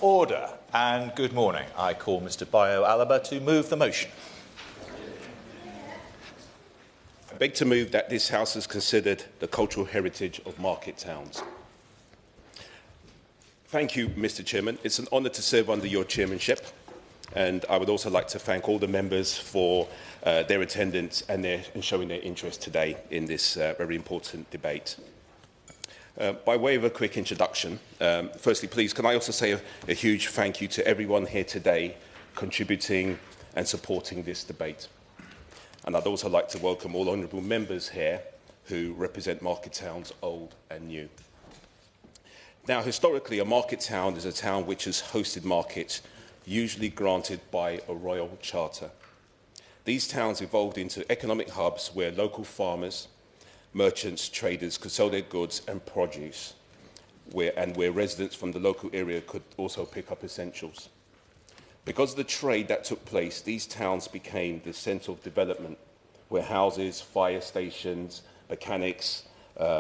Order and good morning. I call Mr Bayo Alaba to move the motion. I beg to move that this House has considered the cultural heritage of market towns. Thank you, Mr Chairman. It's an honour to serve under your chairmanship, and I would also like to thank all the members for their attendance and showing their interest today in this very important debate. By way of a quick introduction, firstly, please, can I also say a huge thank you to everyone here today contributing and supporting this debate. And I'd also like to welcome all honourable members here who represent market towns, old and new. Now, historically, a market town is a town which has hosted markets, usually granted by a royal charter. These towns evolved into economic hubs where local farmers, merchants, traders could sell their goods and produce, where residents from the local area could also pick up essentials. Because of the trade that took place, these towns became the centre of development, where houses, fire stations, mechanics,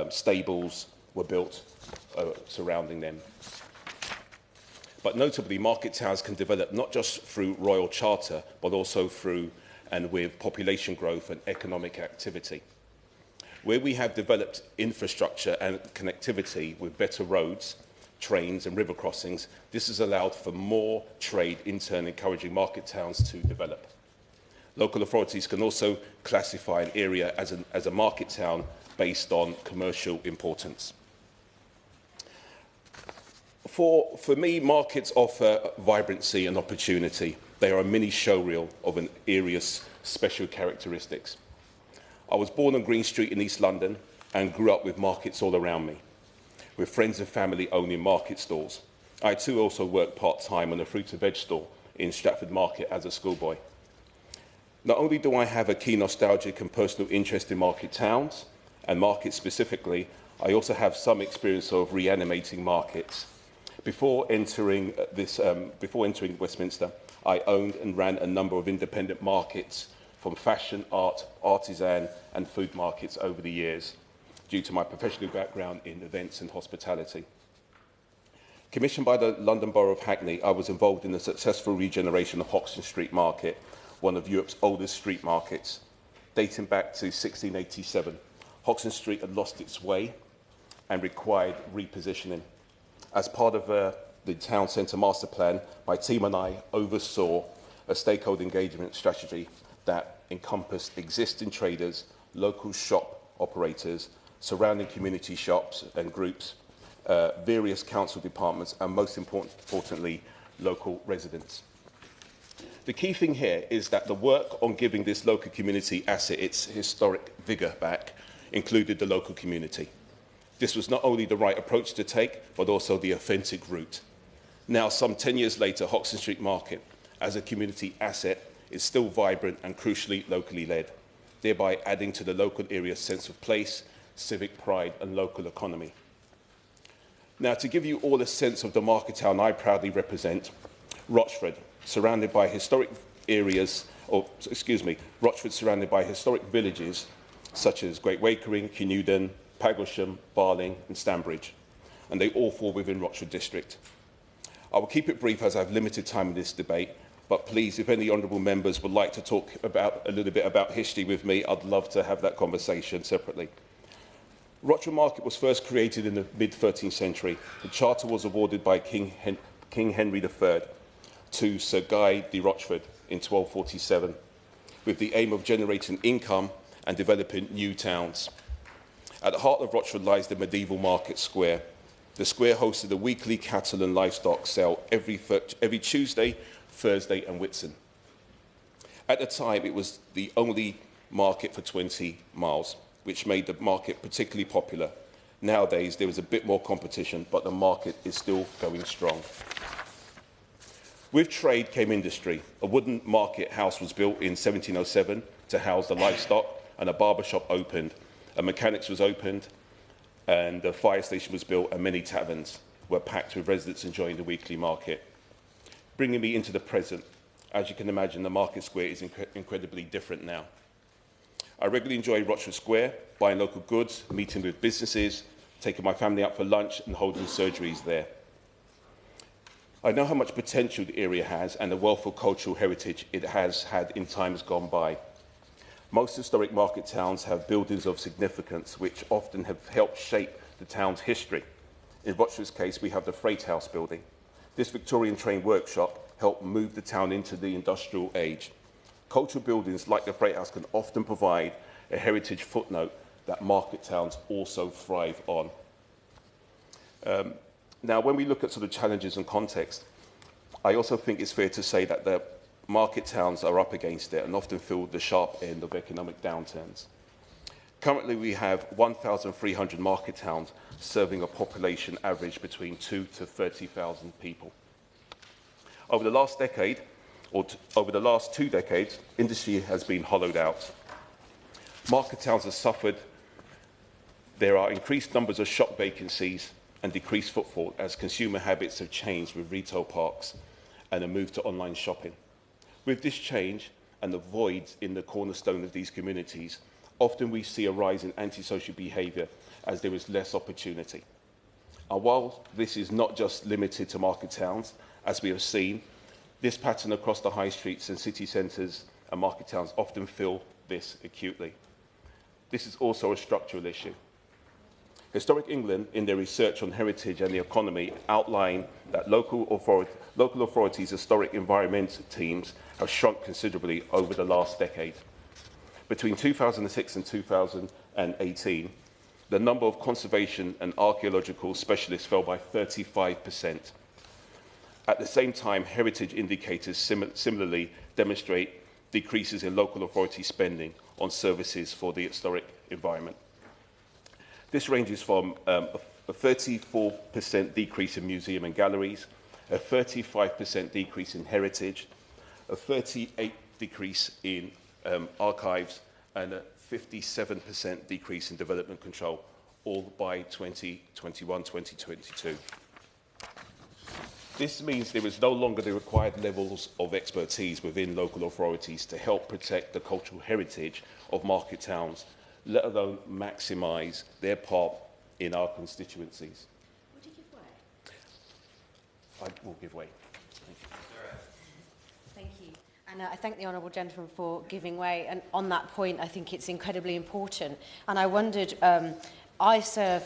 stables were built surrounding them. But notably, market towns can develop not just through royal charter, but also through and with population growth and economic activity. Where we have developed infrastructure and connectivity with better roads, trains and river crossings, this has allowed for more trade, in turn encouraging market towns to develop. Local authorities can also classify an area as a market town based on commercial importance. For me, markets offer vibrancy and opportunity. They are a mini showreel of an area's special characteristics. I was born on Green Street in East London and grew up with markets all around me, with friends and family owning market stalls. I too also worked part-time on a fruit and veg stall in Stratford Market as a schoolboy. Not only do I have a keen nostalgic and personal interest in market towns, and markets specifically, I also have some experience of reanimating markets. Before entering Westminster, I owned and ran a number of independent markets from fashion, art, artisan and food markets over the years, due to my professional background in events and hospitality. Commissioned by the London Borough of Hackney, I was involved in the successful regeneration of Hoxton Street Market, one of Europe's oldest street markets. Dating back to 1687, Hoxton Street had lost its way and required repositioning. As part of the town centre master plan, my team and I oversaw a stakeholder engagement strategy that encompassed existing traders, local shop operators, surrounding community shops and groups, various council departments, and most importantly, local residents. The key thing here is that the work on giving this local community asset its historic vigour back included the local community. This was not only the right approach to take, but also the authentic route. Now, some 10 years later, Hoxton Street Market, as a community asset, is still vibrant and crucially locally led, thereby adding to the local area's sense of place, civic pride and local economy. Now, to give you all a sense of the market town I proudly represent, Rochford, surrounded by historic villages such as Great Wakering, Kenewden, Paglesham, Barling and Stanbridge, and they all fall within Rochford District. I will keep it brief as I have limited time in this debate, but please, if any honourable members would like to talk a little bit about history with me, I'd love to have that conversation separately. Rochford Market was first created in the mid-13th century. The charter was awarded by King Henry III to Sir Guy de Rochford in 1247, with the aim of generating income and developing new towns. At the heart of Rochford lies the medieval market square. The square hosted a weekly cattle and livestock sale every Tuesday, Thursday and Whitsun. At the time, it was the only market for 20 miles, which made the market particularly popular. Nowadays, there is a bit more competition, but the market is still going strong. With trade came industry. A wooden market house was built in 1707 to house the livestock, and a barber shop opened. A mechanics was opened, and a fire station was built, and many taverns were packed with residents enjoying the weekly market. Bringing me into the present, as you can imagine, the market square is incredibly different now. I regularly enjoy Rochford Square, buying local goods, meeting with businesses, taking my family out for lunch and holding surgeries there. I know how much potential the area has and the wealth of cultural heritage it has had in times gone by. Most historic market towns have buildings of significance which often have helped shape the town's history. In Rochester's case, we have the Freight House building. This Victorian train workshop helped move the town into the industrial age. Cultural buildings like the Freight House can often provide a heritage footnote that market towns also thrive on. Now, when we look at sort of challenges and context, I also think it's fair to say that the market towns are up against it and often feel the sharp end of economic downturns. Currently, we have 1,300 market towns serving a population average between 2,000 to 30,000 people. Over the last decade, over the last 2 decades, industry has been hollowed out. Market towns have suffered. There are increased numbers of shop vacancies and decreased footfall as consumer habits have changed with retail parks and a move to online shopping. With this change and the voids in the cornerstone of these communities, often we see a rise in antisocial behaviour as there is less opportunity. And while this is not just limited to market towns, as we have seen, this pattern across the high streets and city centres and market towns often feel this acutely. This is also a structural issue. Historic England, in their research on heritage and the economy, outline that local authorities' historic environment teams have shrunk considerably over the last decade. Between 2006 and 2018, the number of conservation and archaeological specialists fell by 35%. At the same time, heritage indicators similarly demonstrate decreases in local authority spending on services for the historic environment. This ranges from a 34% decrease in museum and galleries, a 35% decrease in heritage, a 38% decrease in archives, and a 57% decrease in development control, all by 2021-2022. This means there is no longer the required levels of expertise within local authorities to help protect the cultural heritage of market towns, let alone maximise their part in our constituencies. Would you give way? I will give way. Thank you. And I thank the honourable gentleman for giving way. And on that point, I think it's incredibly important. And I wondered, I serve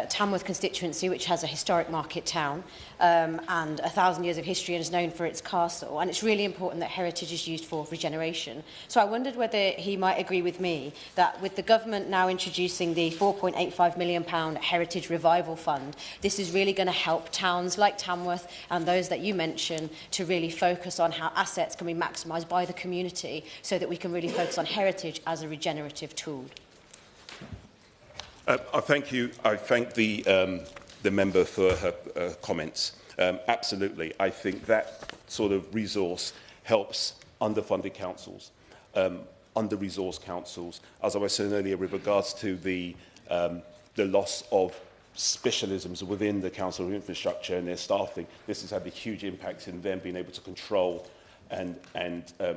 Tamworth constituency, which has a historic market town and 1,000 years of history and is known for its castle. And it's really important that heritage is used for regeneration. So I wondered whether he might agree with me that with the government now introducing the £4.85 million Heritage Revival Fund, this is really going to help towns like Tamworth and those that you mentioned to really focus on how assets can be maximised by the community so that we can really focus on heritage as a regenerative tool. I thank you. I thank the member for her comments. Absolutely. I think that sort of resource helps underfunded councils, under-resourced councils. As I was saying earlier, with regards to the loss of specialisms within the council of infrastructure and their staffing, this has had a huge impact in them being able to control and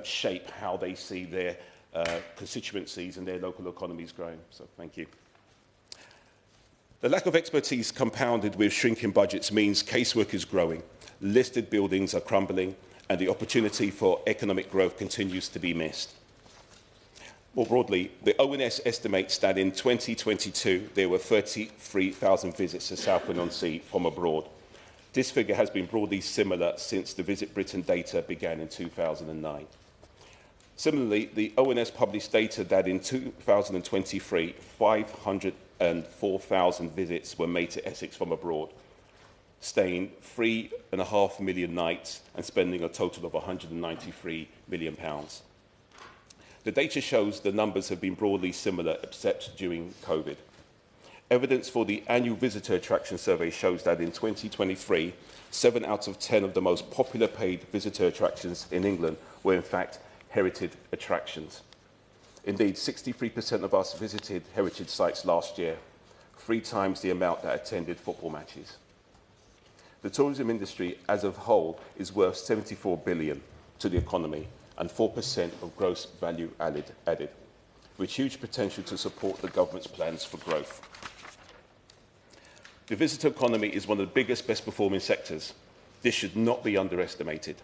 shape how they see their constituencies and their local economies growing. So thank you. The lack of expertise compounded with shrinking budgets means casework is growing, listed buildings are crumbling, and the opportunity for economic growth continues to be missed. More broadly, the ONS estimates that in 2022 there were 33,000 visits to Southend-on-Sea from abroad. This figure has been broadly similar since the Visit Britain data began in 2009. Similarly, the ONS published data that in 2023, 504,000 visits were made to Essex from abroad, staying 3.5 million nights and spending a total of £193 million. The data shows the numbers have been broadly similar except during COVID. Evidence for the annual visitor attraction survey shows that in 2023, 7 out of 10 of the most popular paid visitor attractions in England were in fact heritage attractions. Indeed, 63% of us visited heritage sites last year, 3 times the amount that attended football matches. The tourism industry as a whole is worth £74 billion to the economy and 4% of gross value added, with huge potential to support the government's plans for growth. The visitor economy is one of the biggest, best performing sectors. This should not be underestimated.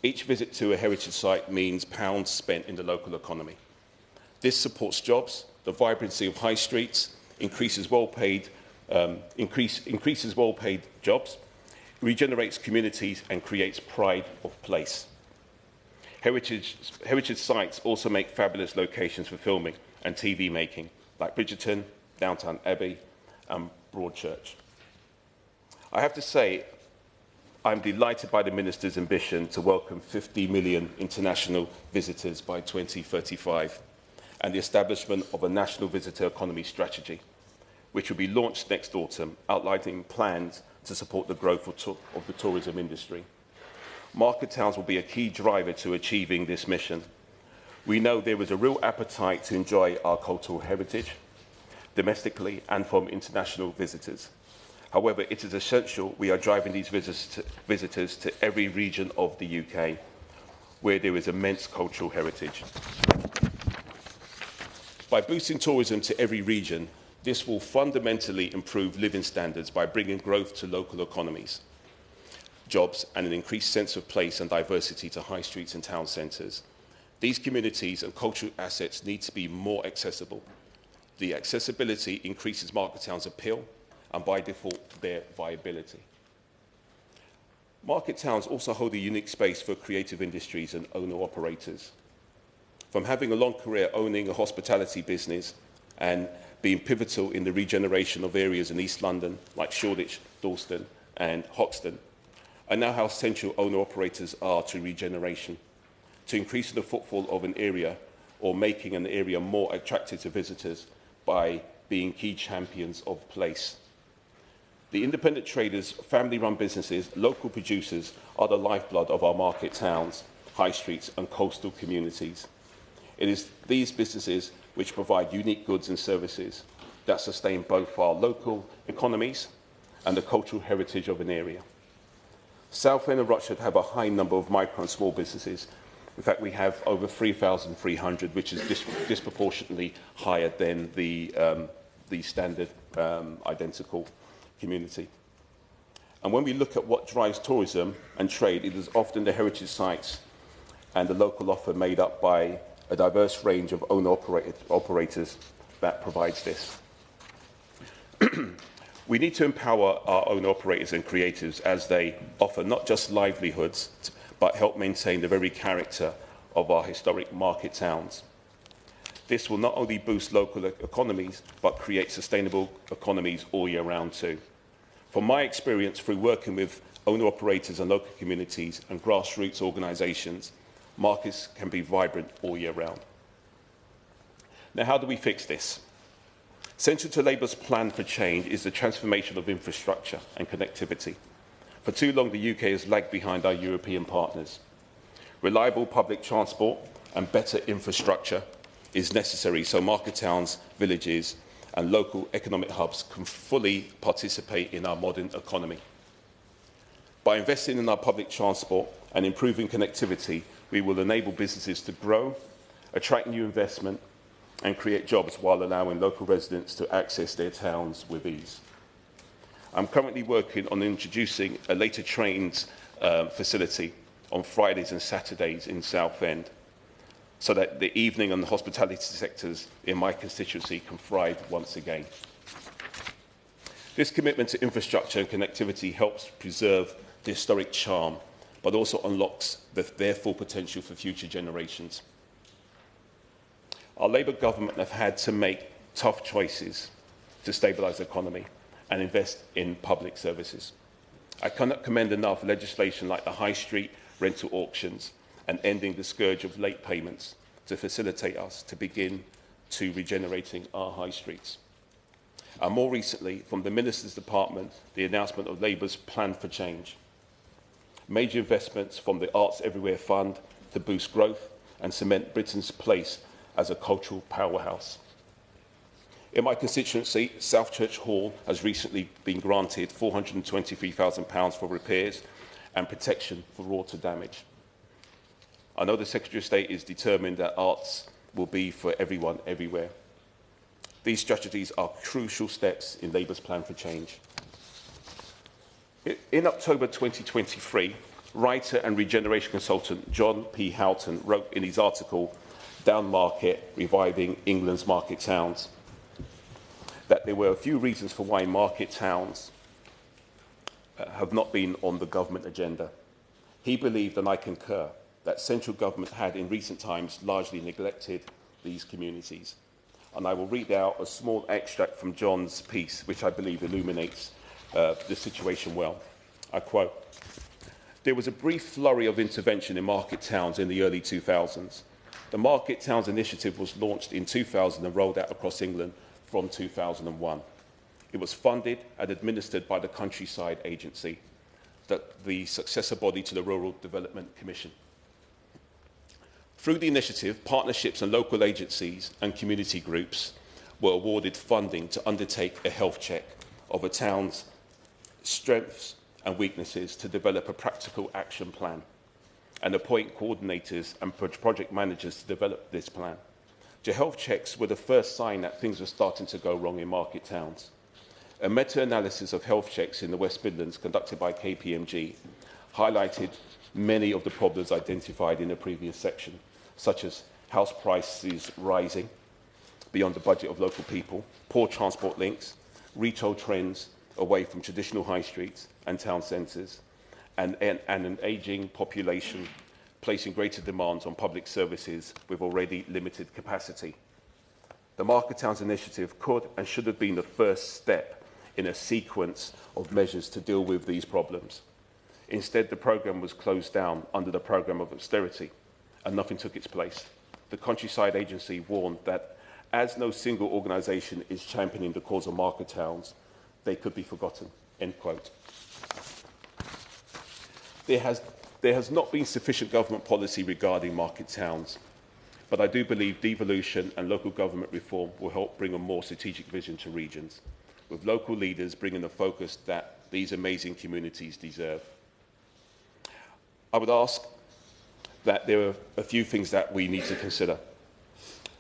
Each visit to a heritage site means pounds spent in the local economy. This supports jobs, the vibrancy of high streets, increases well-paid jobs, regenerates communities and creates pride of place. Heritage sites also make fabulous locations for filming and TV making, like Bridgerton, Downton Abbey and Broadchurch. I have to say, I'm delighted by the Minister's ambition to welcome 50 million international visitors by 2035 and the establishment of a national visitor economy strategy, which will be launched next autumn, outlining plans to support the growth of the tourism industry. Market towns will be a key driver to achieving this mission. We know there is a real appetite to enjoy our cultural heritage, domestically and from international visitors. However, it is essential we are driving these visitors to every region of the UK where there is immense cultural heritage. By boosting tourism to every region, this will fundamentally improve living standards by bringing growth to local economies, jobs and an increased sense of place and diversity to high streets and town centres. These communities and cultural assets need to be more accessible. The accessibility increases market towns' appeal and by default their viability. Market towns also hold a unique space for creative industries and owner-operators. From having a long career owning a hospitality business and being pivotal in the regeneration of areas in East London like Shoreditch, Dalston and Hoxton, I know how central owner-operators are to regeneration, to increasing the footfall of an area or making an area more attractive to visitors by being key champions of place. The independent traders, family-run businesses, local producers are the lifeblood of our market towns, high streets and coastal communities. It is these businesses which provide unique goods and services that sustain both our local economies and the cultural heritage of an area. Southend and Rochford have a high number of micro and small businesses. In fact, we have over 3,300, which is disproportionately higher than the standard identical community. And when we look at what drives tourism and trade, it is often the heritage sites and the local offer made up by a diverse range of owner-operators that provides this. We need to empower our owner-operators and creatives as they offer not just livelihoods, but help maintain the very character of our historic market towns. This will not only boost local economies, but create sustainable economies all year round too. From my experience through working with owner-operators and local communities and grassroots organisations, markets can be vibrant all year round. Now, how do we fix this? Central to Labour's plan for change is the transformation of infrastructure and connectivity. For too long, the UK has lagged behind our European partners. Reliable public transport and better infrastructure is necessary so market towns, villages and local economic hubs can fully participate in our modern economy. By investing in our public transport and improving connectivity, we will enable businesses to grow, attract new investment and create jobs while allowing local residents to access their towns with ease. I'm currently working on introducing a later trains facility on Fridays and Saturdays in Southend, so that the evening and the hospitality sectors in my constituency can thrive once again. This commitment to infrastructure and connectivity helps preserve the historic charm, but also unlocks their full potential for future generations. Our Labour government have had to make tough choices to stabilise the economy and invest in public services. I cannot commend enough legislation like the high street rental auctions and ending the scourge of late payments to facilitate us to begin to regenerating our high streets. And more recently, from the Minister's Department, the announcement of Labour's plan for change. Major investments from the Arts Everywhere Fund to boost growth and cement Britain's place as a cultural powerhouse. In my constituency, South Hall has recently been granted £423,000 for repairs and protection for water damage. I know the Secretary of State is determined that arts will be for everyone, everywhere. These strategies are crucial steps in Labour's plan for change. In October 2023, writer and regeneration consultant John P. Houghton wrote in his article, Down Market, Reviving England's Market Towns, that there were a few reasons for why market towns have not been on the government agenda. He believed, and I concur, that central government had in recent times largely neglected these communities. And I will read out a small extract from John's piece, which I believe illuminates the situation well. I quote, "There was a brief flurry of intervention in market towns in the early 2000s. The Market Towns Initiative was launched in 2000 and rolled out across England from 2001. It was funded and administered by the Countryside Agency, the successor body to the Rural Development Commission. Through the initiative, partnerships and local agencies and community groups were awarded funding to undertake a health check of a town's strengths and weaknesses to develop a practical action plan and appoint coordinators and project managers to develop this plan. The health checks were the first sign that things were starting to go wrong in market towns. A meta-analysis of health checks in the West Midlands conducted by KPMG highlighted many of the problems identified in the previous section, such as house prices rising beyond the budget of local people, poor transport links, retail trends away from traditional high streets and town centres, and an ageing population placing greater demands on public services with already limited capacity. The Market Towns Initiative could and should have been the first step in a sequence of measures to deal with these problems. Instead, the programme was closed down under the programme of austerity, and nothing took its place. The Countryside Agency warned that as no single organisation is championing the cause of market towns, they could be forgotten." End quote. There has not been sufficient government policy regarding market towns, but I do believe devolution and local government reform will help bring a more strategic vision to regions, with local leaders bringing the focus that these amazing communities deserve. I would ask that there are a few things that we need to consider,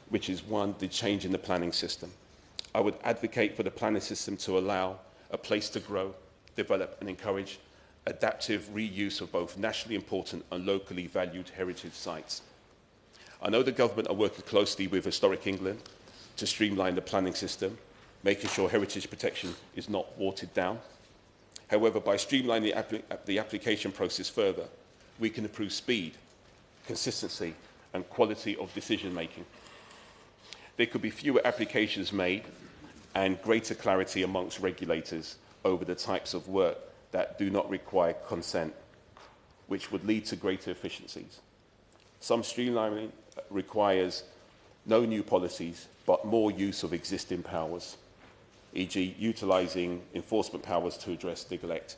which is one, the change in the planning system. I would advocate for the planning system to allow a place to grow, develop and encourage adaptive reuse of both nationally important and locally valued heritage sites. I know the government are working closely with Historic England to streamline the planning system, making sure heritage protection is not watered down. However, by streamlining the application process further, we can improve speed, consistency and quality of decision making. There could be fewer applications made and greater clarity amongst regulators over the types of work that do not require consent, which would lead to greater efficiencies. Some streamlining requires no new policies, but more use of existing powers, e.g. utilising enforcement powers to address neglect.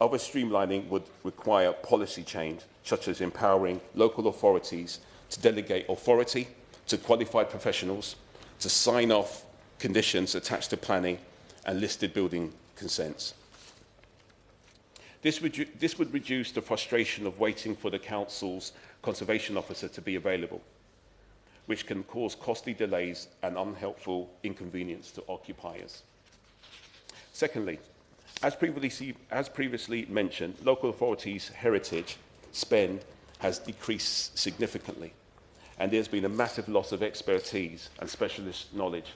Other streamlining would require policy change, such as empowering local authorities to delegate authority to qualified professionals to sign off conditions attached to planning and listed building consents. This would reduce the frustration of waiting for the council's conservation officer to be available, which can cause costly delays and unhelpful inconvenience to occupiers. Secondly, as previously mentioned, local authorities' heritage spend has decreased significantly, and there's been a massive loss of expertise and specialist knowledge.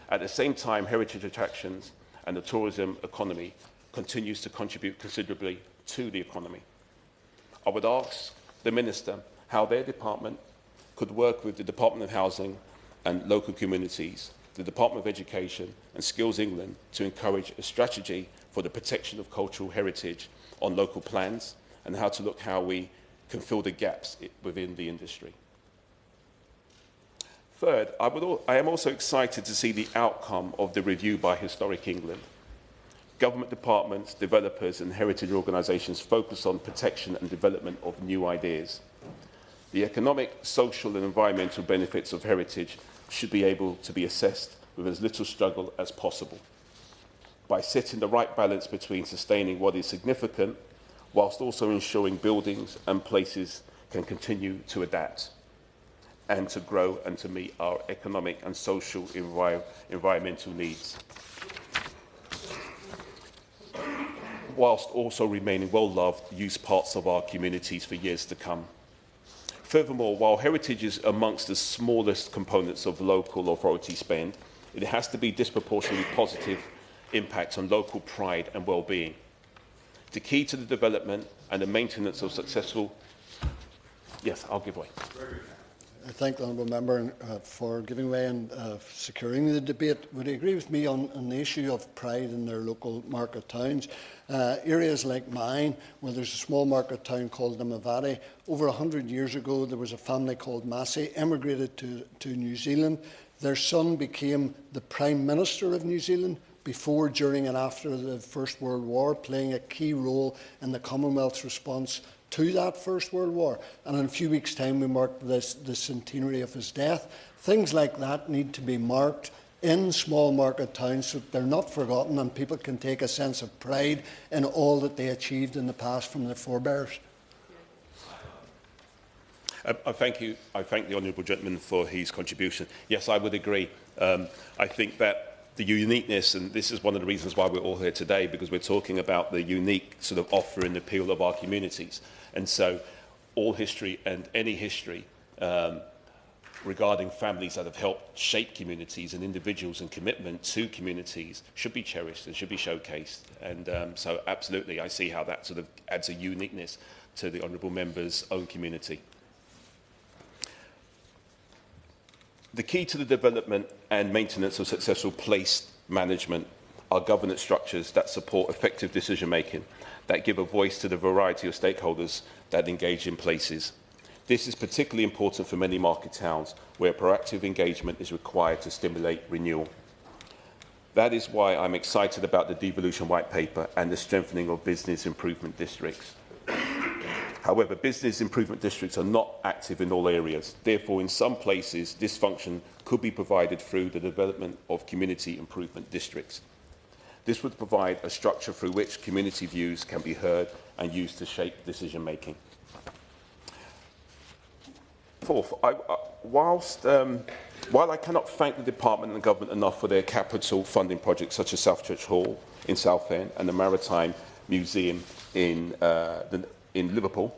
At the same time, heritage attractions and the tourism economy continues to contribute considerably to the economy. I would ask the Minister how their department could work with the Department of Housing and local communities, the Department of Education and Skills England to encourage a strategy for the protection of cultural heritage on local plans, and how to look how we can fill the gaps within the industry. Third, I am also excited to see the outcome of the review by Historic England. Government departments, developers and heritage organisations focus on protection and development of new ideas. The economic, social and environmental benefits of heritage should be able to be assessed with as little struggle as possible, by setting the right balance between sustaining what is significant whilst also ensuring buildings and places can continue to adapt and to grow and to meet our economic and social environmental needs. whilst also remaining well-loved, used parts of our communities for years to come. Furthermore, while heritage is amongst the smallest components of local authority spend, it has to be disproportionately positive impacts on local pride and well-being. The key to the development and the maintenance of successful... Yes, I'll give way. I thank the Honourable Member for giving way and securing the debate. Would he agree with me on the issue of pride in their local market towns? Areas like mine, where there's a small market town called Limavady, over 100 years ago there was a family called Massey, emigrated to New Zealand. Their son became the Prime Minister of New Zealand before, during and after the First World War, playing a key role in the Commonwealth's response to that First World War. And in a few weeks' time we mark the centenary of his death. Things like that need to be marked in small market towns so that they're not forgotten and people can take a sense of pride in all that they achieved in the past from their forebears. I thank the Honourable Gentleman for his contribution. Yes, I would agree. I think that the uniqueness, and this is one of the reasons why we're all here today, because we're talking about the unique sort of offer and appeal of our communities. And so all history and any history regarding families that have helped shape communities and individuals and commitment to communities should be cherished and should be showcased. And so absolutely, I see how that sort of adds a uniqueness to the Honourable Member's own community. The key to the development and maintenance of successful place management are governance structures that support effective decision-making, that give a voice to the variety of stakeholders that engage in places. This is particularly important for many market towns, where proactive engagement is required to stimulate renewal. That is why I'm excited about the devolution white paper and the strengthening of business improvement districts. However, business improvement districts are not active in all areas. Therefore, in some places, this function could be provided through the development of community improvement districts. This would provide a structure through which community views can be heard and used to shape decision-making. Fourth, while I cannot thank the Department and the Government enough for their capital funding projects such as South Church Hall in Southend and the Maritime Museum in Liverpool,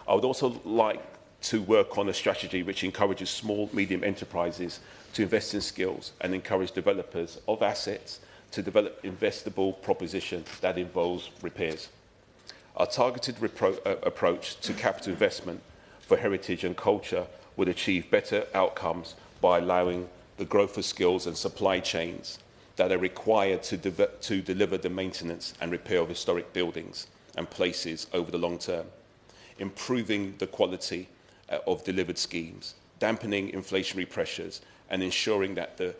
I would also like to work on a strategy which encourages small, medium enterprises to invest in skills and encourage developers of assets to develop investable proposition that involves repairs. Our targeted approach to capital investment for heritage and culture would achieve better outcomes by allowing the growth of skills and supply chains that are required to deliver the maintenance and repair of historic buildings and places over the long term, improving the quality of delivered schemes, dampening inflationary pressures, and ensuring that the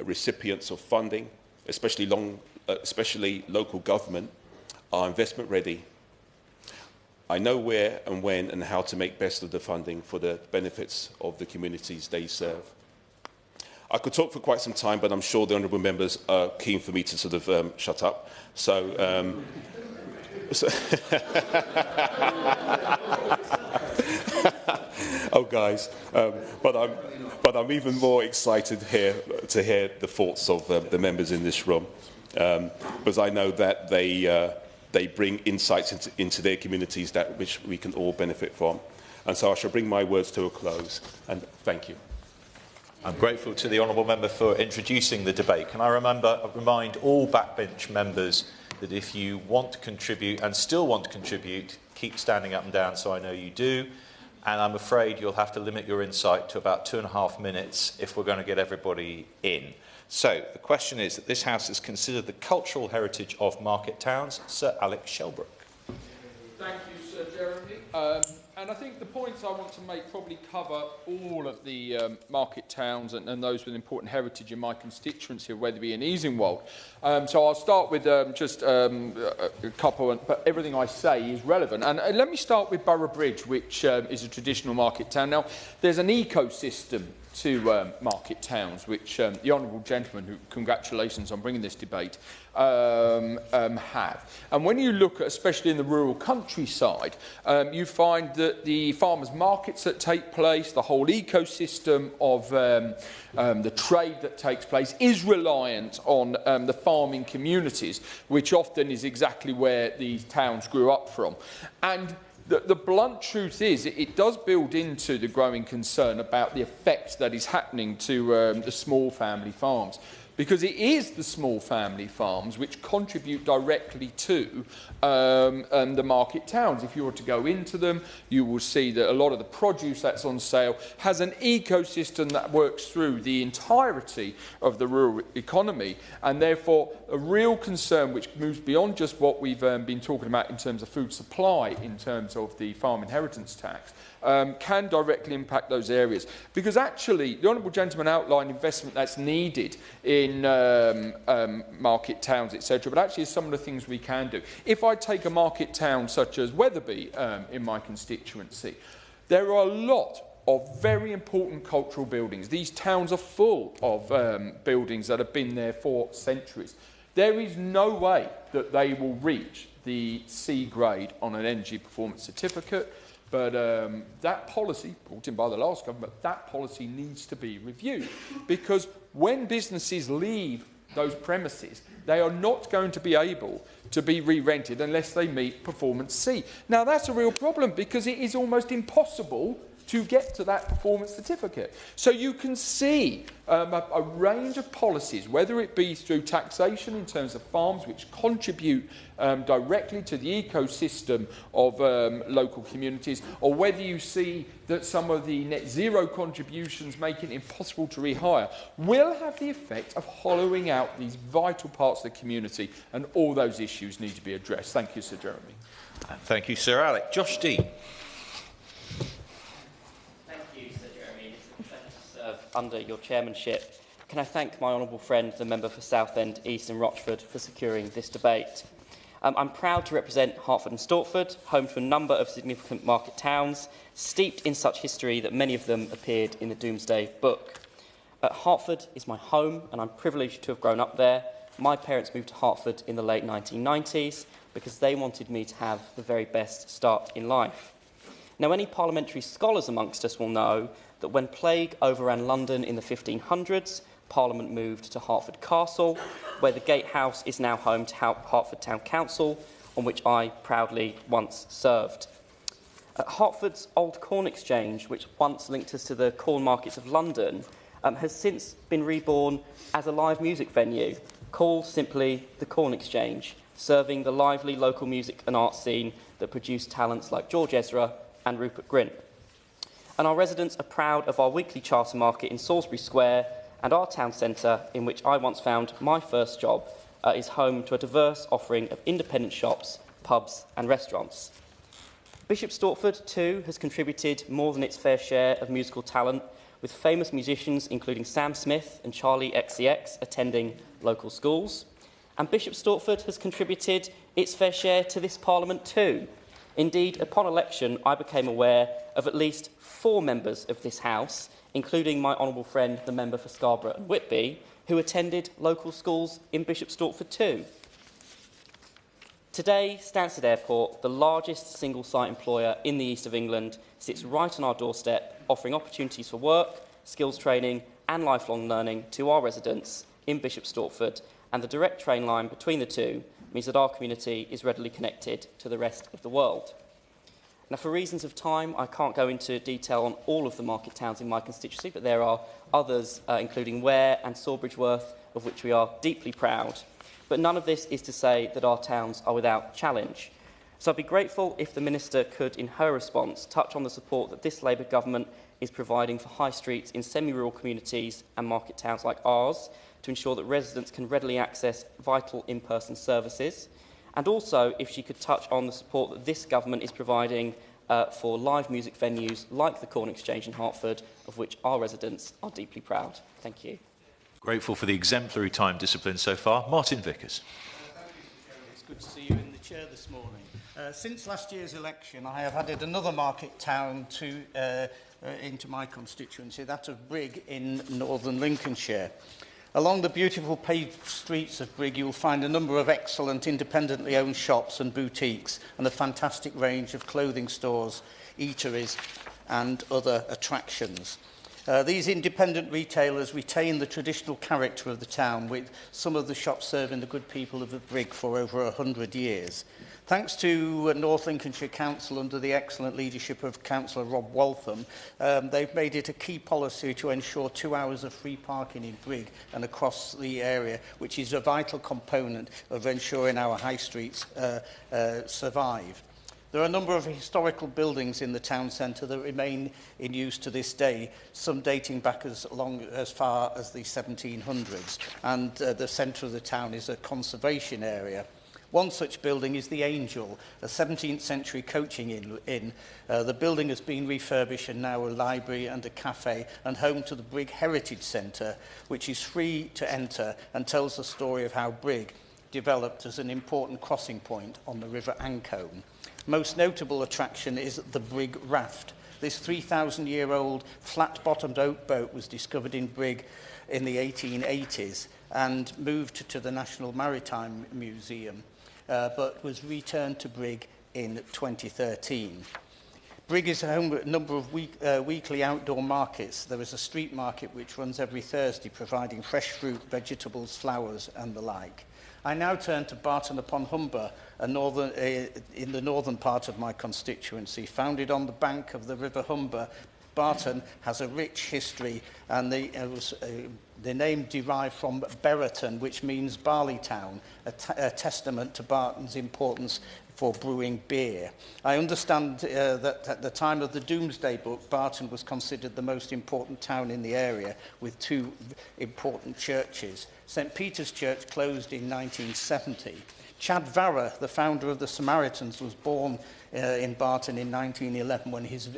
recipients of funding, especially local government, are investment ready. I know where and when and how to make best of the funding for the benefits of the communities they serve. I could talk for quite some time, but I'm sure the honourable members are keen for me to sort of shut up. So, oh, guys, but I'm even more excited here to hear the thoughts of the members in this room, because I know that they bring insights into their communities which we can all benefit from. And so I shall bring my words to a close, and thank you. I'm grateful to the Honourable Member for introducing the debate. Can I remind all backbench members that if you want to contribute and still want to contribute, keep standing up and down so I know you do. And I'm afraid you'll have to limit your insight to about 2.5 minutes if we're going to get everybody in. So the question is that this House has considered the cultural heritage of market towns. Sir Alex Shelbrooke. Thank you, Sir Jeremy. And I think the points I want to make probably cover all of the market towns and those with important heritage in my constituency of Wetherby and Easingwold. So I'll start with just a couple, but everything I say is relevant. And let me start with Borough Bridge, which is a traditional market town. Now, there's an ecosystem to market towns, which the honourable gentleman, who congratulations on bringing this debate, have. And when you look at, especially in the rural countryside, you find that the farmers' markets that take place, the whole ecosystem of the trade that takes place is reliant on the farming communities, which often is exactly where these towns grew up from. And the blunt truth is, it does build into the growing concern about the effect that is happening to the small family farms. Because it is the small family farms which contribute directly to the market towns. If you were to go into them, you will see that a lot of the produce that's on sale has an ecosystem that works through the entirety of the rural economy, and therefore a real concern which moves beyond just what we've been talking about in terms of food supply, in terms of the farm inheritance tax, can directly impact those areas. Because actually, the honourable gentleman outlined investment that's needed in market towns, etc., but actually some of the things we can do. If I take a market town such as Wetherby in my constituency, there are a lot of very important cultural buildings. These towns are full of buildings that have been there for centuries. There is no way that they will reach the C grade on an energy performance certificate. But that policy, brought in by the last government, that policy needs to be reviewed. Because when businesses leave those premises, they are not going to be able to be re-rented unless they meet performance C. Now, that's a real problem, because it is almost impossible to get to that performance certificate. So you can see a range of policies, whether it be through taxation in terms of farms which contribute directly to the ecosystem of local communities, or whether you see that some of the net zero contributions make it impossible to rehire, will have the effect of hollowing out these vital parts of the community, and all those issues need to be addressed. Thank you, Sir Jeremy. Thank you, Sir Alec. Josh Dean. Under your chairmanship, can I thank my honourable friend, the member for Southend, East and Rochford, for securing this debate. I'm proud to represent Hertford and Stortford, home to a number of significant market towns, steeped in such history that many of them appeared in the Domesday Book. Hertford is my home, and I'm privileged to have grown up there. My parents moved to Hertford in the late 1990s because they wanted me to have the very best start in life. Now, any parliamentary scholars amongst us will know that when plague overran London in the 1500s, Parliament moved to Hertford Castle, where the Gatehouse is now home to Hertford Town Council, on which I proudly once served. Hertford's Old Corn Exchange, which once linked us to the corn markets of London, has since been reborn as a live music venue, called simply the Corn Exchange, serving the lively local music and art scene that produced talents like George Ezra and Rupert Grint. And our residents are proud of our weekly charter market in Salisbury Square, and our town centre, in which I once found my first job, is home to a diverse offering of independent shops, pubs and restaurants. Bishop Stortford, too, has contributed more than its fair share of musical talent, with famous musicians including Sam Smith and Charlie XCX attending local schools. And Bishop Stortford has contributed its fair share to this Parliament too. Indeed, upon election, I became aware of at least 4 members of this House, including my honourable friend, the member for Scarborough and Whitby, who attended local schools in Bishop Stortford too. Today, Stansted Airport, the largest single-site employer in the east of England, sits right on our doorstep, offering opportunities for work, skills training and lifelong learning to our residents in Bishop Stortford, and the direct train line between the two means that our community is readily connected to the rest of the world. Now, for reasons of time, I can't go into detail on all of the market towns in my constituency, but there are others, including Ware and Sawbridgeworth, of which we are deeply proud. But none of this is to say that our towns are without challenge. So I'd be grateful if the Minister could, in her response, touch on the support that this Labour government is providing for high streets in semi-rural communities and market towns like ours, to ensure that residents can readily access vital in-person services, and also if she could touch on the support that this government is providing for live music venues like the Corn Exchange in Hertford, of which our residents are deeply proud. Thank you. Grateful for the exemplary time discipline so far. Martin Vickers. Thank you, Mr. Chairman. It's good to see you in the chair this morning. Since last year's election, I have added another market town to into my constituency, that of Brigg in northern Lincolnshire. Along the beautiful paved streets of Brigg, you will find a number of excellent independently owned shops and boutiques and a fantastic range of clothing stores, eateries and other attractions. These independent retailers retain the traditional character of the town, with some of the shops serving the good people of the Brigg for over 100 years. Thanks to North Lincolnshire Council, under the excellent leadership of Councillor Rob Waltham, they've made it a key policy to ensure 2 hours of free parking in Brigg and across the area, which is a vital component of ensuring our high streets survive. There are a number of historical buildings in the town centre that remain in use to this day, some dating back as far as the 1700s, and the centre of the town is a conservation area. One such building is the Angel, a 17th century coaching inn. The building has been refurbished and now a library and a cafe, and home to the Brigg Heritage Centre, which is free to enter and tells the story of how Brigg developed as an important crossing point on the River Ancone. Most notable attraction is the Brigg Raft. This 3,000-year-old flat-bottomed oak boat was discovered in Brigg in the 1880s and moved to the National Maritime Museum, but was returned to Brigg in 2013. Brigg is home to a number of weekly outdoor markets. There is a street market which runs every Thursday, providing fresh fruit, vegetables, flowers and the like. I now turn to Barton upon Humber, in the northern part of my constituency. Founded on the bank of the River Humber, Barton has a rich history, and the name derived from Berriton, which means barley town, a testament to Barton's importance for brewing beer. I understand that at the time of the Domesday Book, Barton was considered the most important town in the area, with 2 important churches. St. Peter's Church closed in 1970. Chad Varra, the founder of the Samaritans, was born in Barton in 1911 when his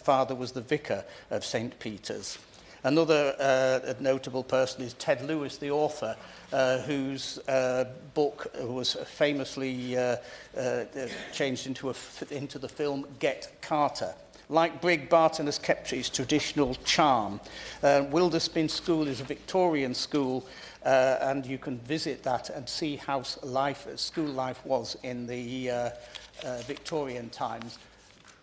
father was the vicar of St. Peter's. Another notable person is Ted Lewis, the author, whose book was famously changed into the film Get Carter. Like Brigg, Barton has kept its traditional charm. Wilderspin School is a Victorian school, and you can visit that and see how school life was in the Victorian times.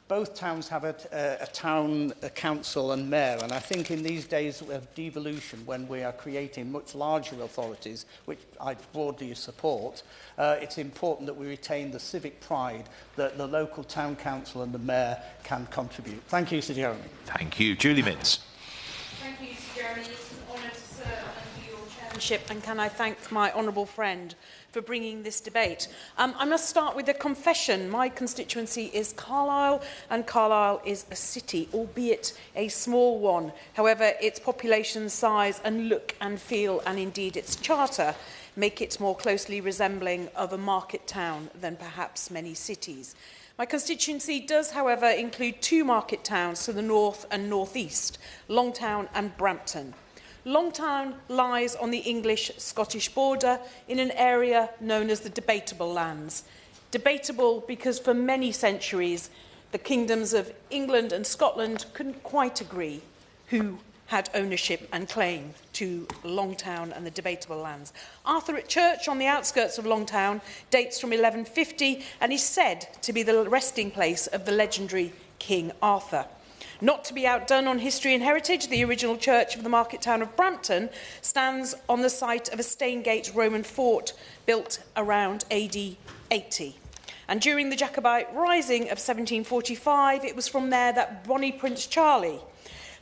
Both towns have a town council and mayor, and I think in these days of devolution, when we are creating much larger authorities, which I broadly support, it's important that we retain the civic pride that the local town council and the mayor can contribute. Thank you, Sir Jeremy. Thank you. Julie Mintz. Thank you, Sir Jeremy. It's an honour to serve under your chairmanship, and can I thank my honourable friend for bringing this debate. I must start with a confession. My constituency is Carlisle, and Carlisle is a city, albeit a small one. However, its population size and look and feel, and indeed its charter, make it more closely resembling of a market town than perhaps many cities. My constituency does, however, include 2 market towns to the north and northeast, Longtown and Brampton. Longtown lies on the English-Scottish border in an area known as the Debatable Lands. Debatable because for many centuries the kingdoms of England and Scotland couldn't quite agree who had ownership and claim to Longtown and the Debatable Lands. Arthurate Church on the outskirts of Longtown dates from 1150 and is said to be the resting place of the legendary King Arthur. Not to be outdone on history and heritage, the original church of the market town of Brampton stands on the site of a Staingate Roman fort built around AD 80. And during the Jacobite Rising of 1745, it was from there that Bonnie Prince Charlie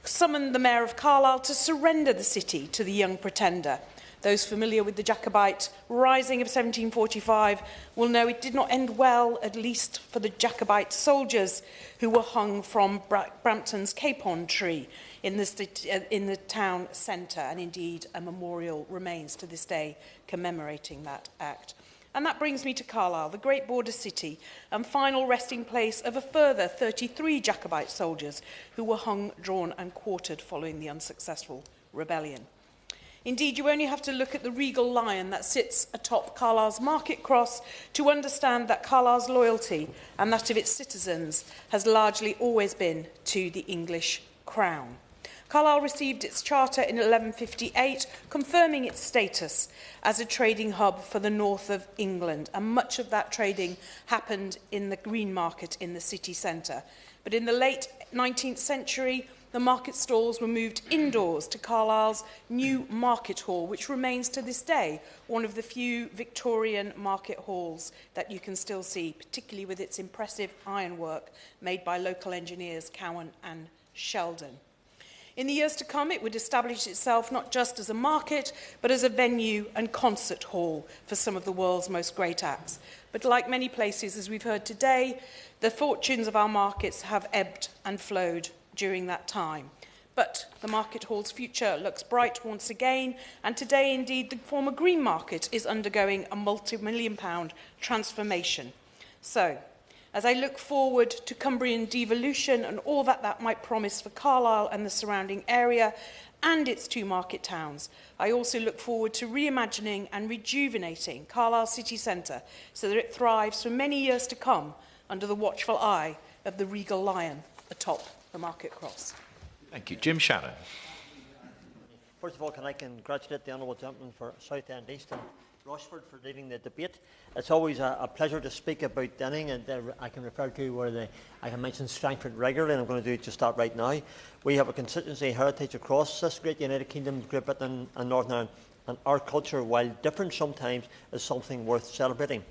summoned the Mayor of Carlisle to surrender the city to the Young Pretender. Those familiar with the Jacobite Rising of 1745 will know it did not end well, at least for the Jacobite soldiers who were hung from Brampton's capon tree in the town centre, and indeed a memorial remains to this day commemorating that act. And that brings me to Carlisle, the great border city and final resting place of a further 33 Jacobite soldiers who were hung, drawn and quartered following the unsuccessful rebellion. Indeed, you only have to look at the regal lion that sits atop Carlisle's market cross to understand that Carlisle's loyalty and that of its citizens has largely always been to the English Crown. Carlisle received its charter in 1158, confirming its status as a trading hub for the north of England, and much of that trading happened in the green market in the city centre. But in the late 19th century, the market stalls were moved indoors to Carlisle's new market hall, which remains to this day one of the few Victorian market halls that you can still see, particularly with its impressive ironwork made by local engineers Cowan and Sheldon. In the years to come, it would establish itself not just as a market, but as a venue and concert hall for some of the world's most great acts. But like many places, as we've heard today, the fortunes of our markets have ebbed and flowed during that time. But the market hall's future looks bright once again, and today, indeed, the former Green Market is undergoing a multi-million-pound transformation. So, as I look forward to Cumbrian devolution and all that that might promise for Carlisle and the surrounding area and its two market towns, I also look forward to reimagining and rejuvenating Carlisle city centre so that it thrives for many years to come under the watchful eye of the regal lion atop the market cross. Thank you. Jim Shannon. First of all, can I congratulate the honourable gentleman for South End East and Rochford for leading the debate. It's always a pleasure to speak about Denning, and I can refer to where I can mention Strangford regularly, and I'm going to do just that right now. We have a constituency heritage across this great United Kingdom, Great Britain and Northern Ireland, and our culture, while different sometimes, is something worth celebrating.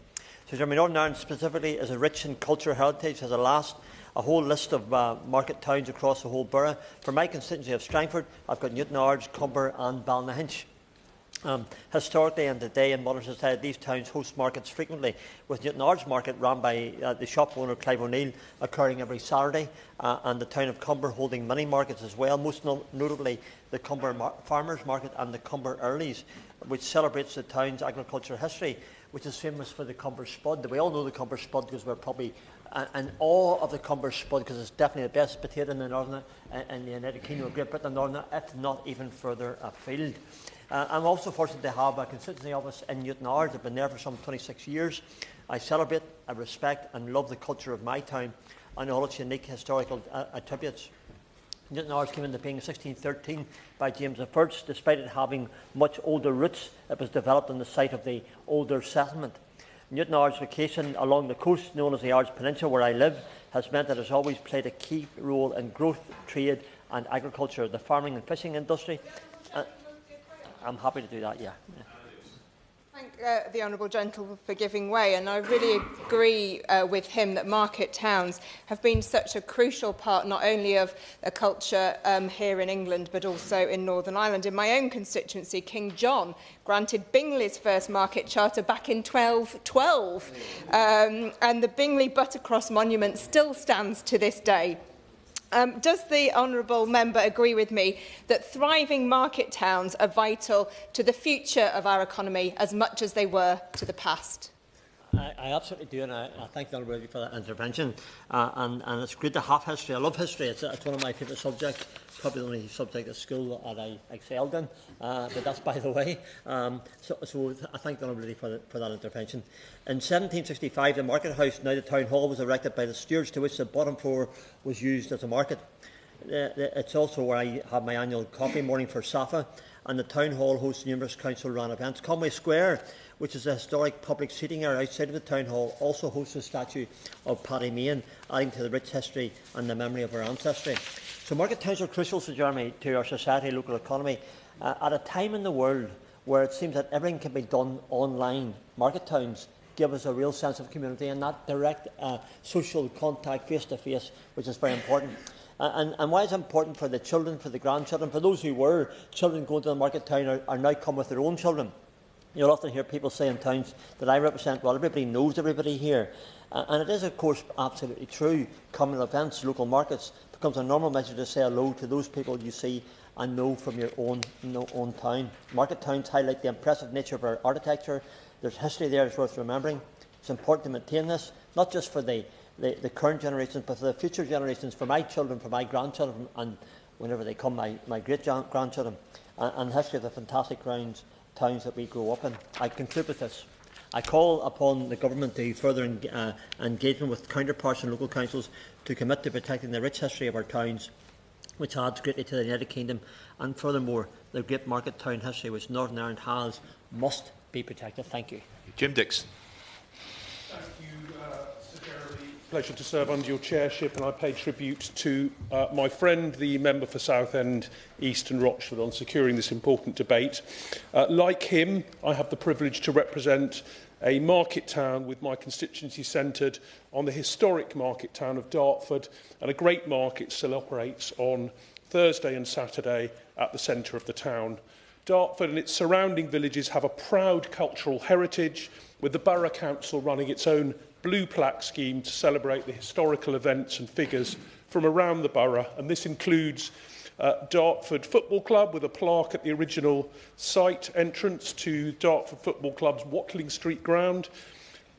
So Northern Ireland specifically is a rich in culture heritage, has a whole list of market towns across the whole borough. For my constituency of Strangford, I've got Newtownards, Cumber and Ballynahinch. Historically and today in modern society, these towns host markets frequently, with Newtownards market run by the shop owner Clive O'Neill occurring every Saturday, and the town of Cumber holding many markets as well, most notably the Cumber Farmers Market and the Cumber Earlies, which celebrates the town's agricultural history, which is famous for the Cumber Spud. We all know the Cumber Spud because we're probably in awe of the Cumber Spud, because it's definitely the best potato in the Northern, in the United Kingdom of Great Britain and Northern, if not even further afield. I'm also fortunate to have a constituency office in Newtownards. I've been there for some 26 years. I celebrate, I respect and love the culture of my town and all its unique historical attributes. Newtownards came into being in 1613 by James I. Despite it having much older roots, it was developed on the site of the older settlement. Newtownards' location along the coast, known as the Ards Peninsula, where I live, has meant that it has always played a key role in growth, trade and agriculture, the farming and fishing industry. I'm happy to do that, yeah. Thank the Honourable Gentleman for giving way, and I really agree with him that market towns have been such a crucial part not only of a culture here in England but also in Northern Ireland. In my own constituency, King John granted Bingley's first market charter back in 1212, and the Bingley Buttercross Monument still stands to this day. Does the honourable member agree with me that thriving market towns are vital to the future of our economy as much as they were to the past? I absolutely do, and I thank the honourable for that intervention. And it's great to have history. I love history. It's one of my favourite subjects, probably the only subject at school that I excelled in, but that's by the way. So I thank the honourable for that intervention. In 1765, the market house, now the town hall, was erected by the stewards, to which the bottom floor was used as a market. It's also where I have my annual coffee morning for SAFA, and the town hall hosts numerous council-run events. Conway Square, which is a historic public seating area outside of the town hall, also hosts a statue of Paddy Main, adding to the rich history and the memory of our ancestry. So market towns are crucial, Sir Jeremy, to our society and local economy. At a time in the world where it seems that everything can be done online, market towns give us a real sense of community and that direct social contact face-to-face, which is very important. And why is it important for the children, for the grandchildren, for those who were children going to the market town are now come with their own children? You'll often hear people say in towns that I represent, well, everybody knows everybody here. And it is, of course, absolutely true. Communal events, local markets, becomes a normal measure to say hello to those people you see and know from your own town. Market towns highlight the impressive nature of our architecture. There's history there that's worth remembering. It's important to maintain this, not just for the current generations, but for the future generations, for my children, for my grandchildren, and whenever they come, my great-grandchildren, and history of the fantastic towns that we grow up in. I conclude with this. I call upon the government to further engagement with counterparts and local councils to commit to protecting the rich history of our towns which adds greatly to the United Kingdom, and furthermore, the great market town history which Northern Ireland has must be protected. Thank you. Jim Dixon. Thank you, Sir Jeremy. Pleasure to serve under your chairship, and I pay tribute to my friend, the member for Southend, East and Rochford, on securing this important debate. Like him, I have the privilege to represent a market town with my constituency centred on the historic market town of Dartford, and a great market still operates on Thursday and Saturday at the centre of the town. Dartford and its surrounding villages have a proud cultural heritage, with the Borough Council running its own blue plaque scheme to celebrate the historical events and figures from around the borough, and this includes Dartford Football Club with a plaque at the original site entrance to Dartford Football Club's Watling Street ground.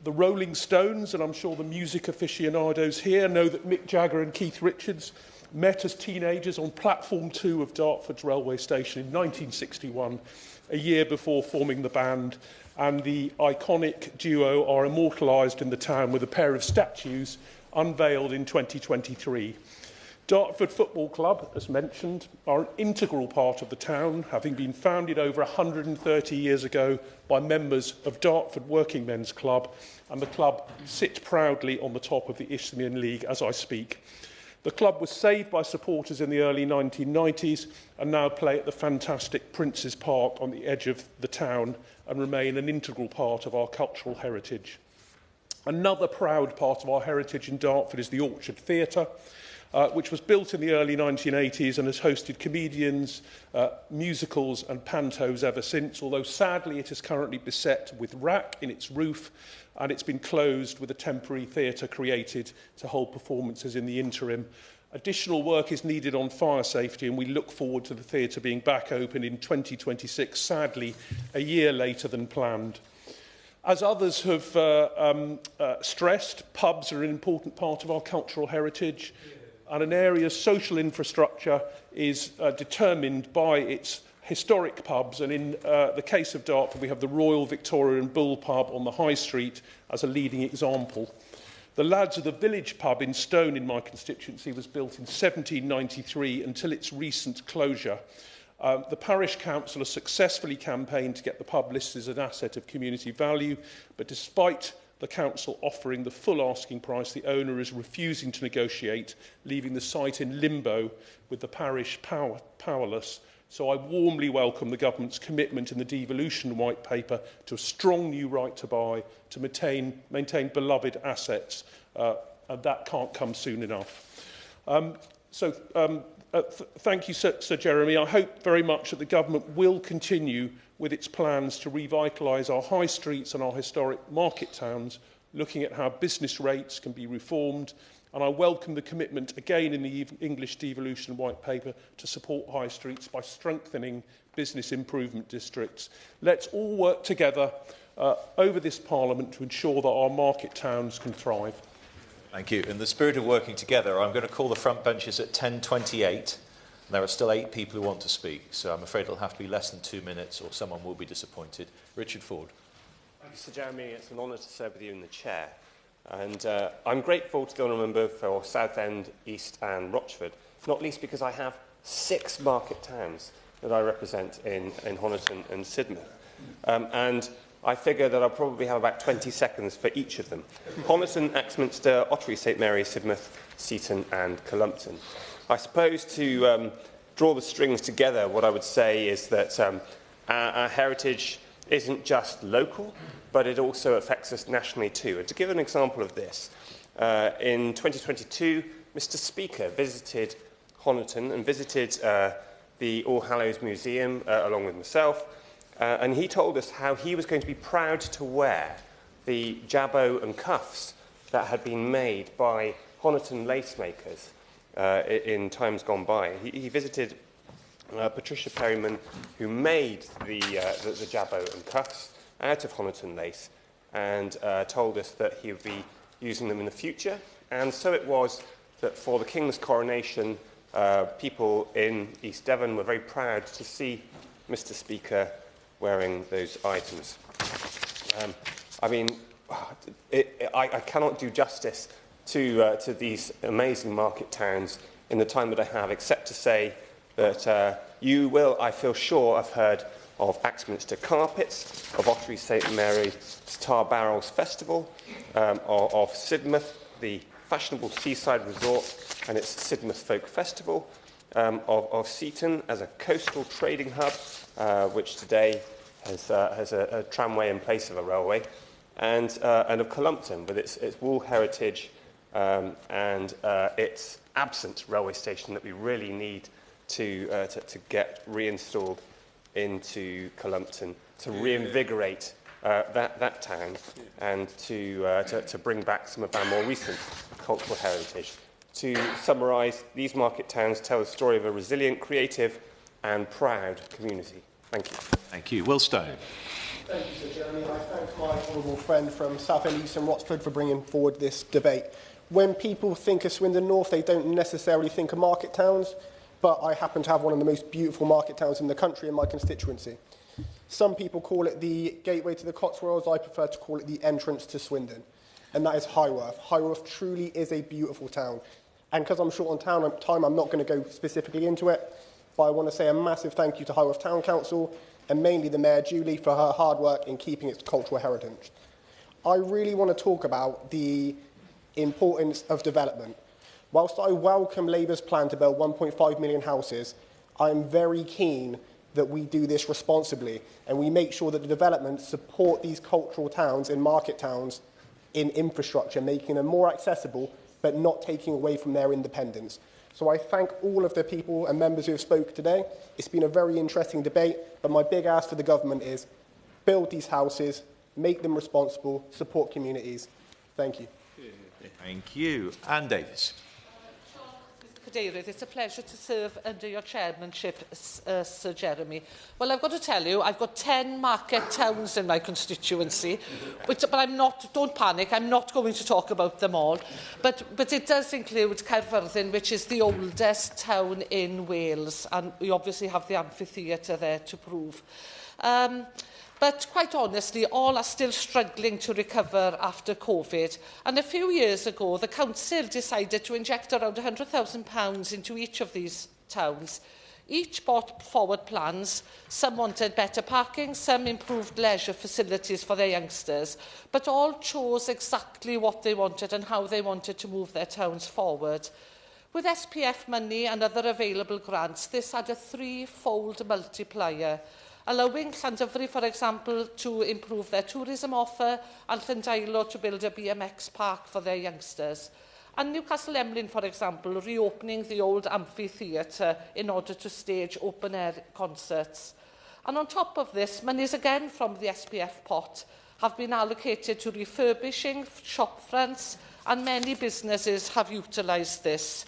The Rolling Stones, and I'm sure the music aficionados here know that Mick Jagger and Keith Richards met as teenagers on platform 2 of Dartford's railway station in 1961, a year before forming the band, and the iconic duo are immortalised in the town with a pair of statues unveiled in 2023. Dartford Football Club, as mentioned, are an integral part of the town, having been founded over 130 years ago by members of Dartford Working Men's Club, and the club sits proudly on the top of the Isthmian League as I speak. The club was saved by supporters in the early 1990s and now play at the fantastic Prince's Park on the edge of the town and remain an integral part of our cultural heritage. Another proud part of our heritage in Dartford is the Orchard Theatre, which was built in the early 1980s and has hosted comedians, musicals and pantos ever since, although sadly it is currently beset with wrack in its roof, and it's been closed with a temporary theatre created to hold performances in the interim. Additional work is needed on fire safety, and we look forward to the theatre being back open in 2026, sadly a year later than planned. As others have stressed, pubs are an important part of our cultural heritage, and an area's social infrastructure is determined by its historic pubs, and in the case of Dartford we have the Royal Victoria and Bull pub on the High Street as a leading example. The Lads of the Village pub in Stone in my constituency was built in 1793 until its recent closure. The parish council has successfully campaigned to get the pub listed as an asset of community value, but despite the council offering the full asking price, the owner is refusing to negotiate, leaving the site in limbo with the parish powerless. So I warmly welcome the government's commitment in the devolution white paper to a strong new right to buy, to maintain beloved assets, and that can't come soon enough. Thank you, Sir Jeremy. I hope very much that the government will continue with its plans to revitalise our high streets and our historic market towns, looking at how business rates can be reformed, and I welcome the commitment again in the English devolution white paper to support high streets by strengthening business improvement districts. Let's all work together over this Parliament to ensure that our market towns can thrive. Thank you. In the spirit of working together, I'm going to call the front benches at 10:28. There are still 8 people who want to speak, so I'm afraid it'll have to be less than 2 minutes or someone will be disappointed. Richard Ford. Thank you, Sir Jeremy. It's an honour to serve with you in the chair. And I'm grateful to the honourable member for Southend, East and Rochford, not least because I have 6 market towns that I represent in Honiton and Sidmouth. And I figure that I'll probably have about 20 seconds for each of them. Honiton, Axminster, Ottery, St Mary, Sidmouth, Seaton and Columpton. I suppose to draw the strings together, what I would say is that our heritage isn't just local, but it also affects us nationally too. And to give an example of this, in 2022, Mr. Speaker visited Honiton and visited the All Hallows Museum along with myself, and he told us how he was going to be proud to wear the jabot and cuffs that had been made by Honiton lace makers in times gone by. He visited Patricia Perryman, who made the jabot and cuffs out of Honiton lace, and told us that he would be using them in the future. And so it was that for the King's coronation, people in East Devon were very proud to see Mr. Speaker wearing those items. I cannot do justice to these amazing market towns in the time that I have, except to say that you will, I feel sure, have heard of Axminster Carpets, of Ottery St Mary's Tar Barrels Festival, of Sidmouth, the fashionable seaside resort, and its Sidmouth Folk Festival, of Seaton as a coastal trading hub, which today has a tramway in place of a railway, and of Columpton with its wool heritage and its absent railway station that we really need to get reinstalled into Columpton, to reinvigorate that town and to bring back some of our more recent cultural heritage. To summarise, these market towns tell the story of a resilient, creative and proud community. Thank you. Thank you. Will Stone. Thank you, Sir Jeremy. I thank my honourable friend from Southend East and Rochford for bringing forward this debate. When people think of Swindon North, they don't necessarily think of market towns, but I happen to have one of the most beautiful market towns in the country in my constituency. Some people call it the gateway to the Cotswolds. I prefer to call it the entrance to Swindon, and that is Highworth. Highworth truly is a beautiful town. And because I'm short on time, I'm not going to go specifically into it, but I want to say a massive thank you to Highworth Town Council and mainly the Mayor, Julie, for her hard work in keeping its cultural heritage. I really want to talk about the importance of development. Whilst I welcome Labour's plan to build 1.5 million houses, I'm very keen that we do this responsibly and we make sure that the developments support these cultural towns and market towns in infrastructure, making them more accessible but not taking away from their independence. So I thank all of the people and members who have spoken today. It's been a very interesting debate, but my big ask for the government is build these houses, make them responsible, support communities. Thank you. Thank you. Anne Davis. Cadeirydd, it's a pleasure to serve under your chairmanship, Sir Jeremy. Well, I've got to tell you, I've got 10 market towns in my constituency, but I'm not, don't panic, I'm not going to talk about them all. But it does include Caerfyrddin, which is the oldest town in Wales, and we obviously have the amphitheatre there to prove. But quite honestly, all are still struggling to recover after COVID. And a few years ago, the council decided to inject around £100,000 into each of these towns. Each brought forward plans. Some wanted better parking, some improved leisure facilities for their youngsters. But all chose exactly what they wanted and how they wanted to move their towns forward. With SPF money and other available grants, this had a threefold multiplier, allowing Llandyfri, for example, to improve their tourism offer and Llandeilo to build a BMX park for their youngsters. And Newcastle Emlyn, for example, reopening the old amphitheatre in order to stage open-air concerts. And on top of this, monies again from the SPF pot have been allocated to refurbishing shop fronts, and many businesses have utilised this.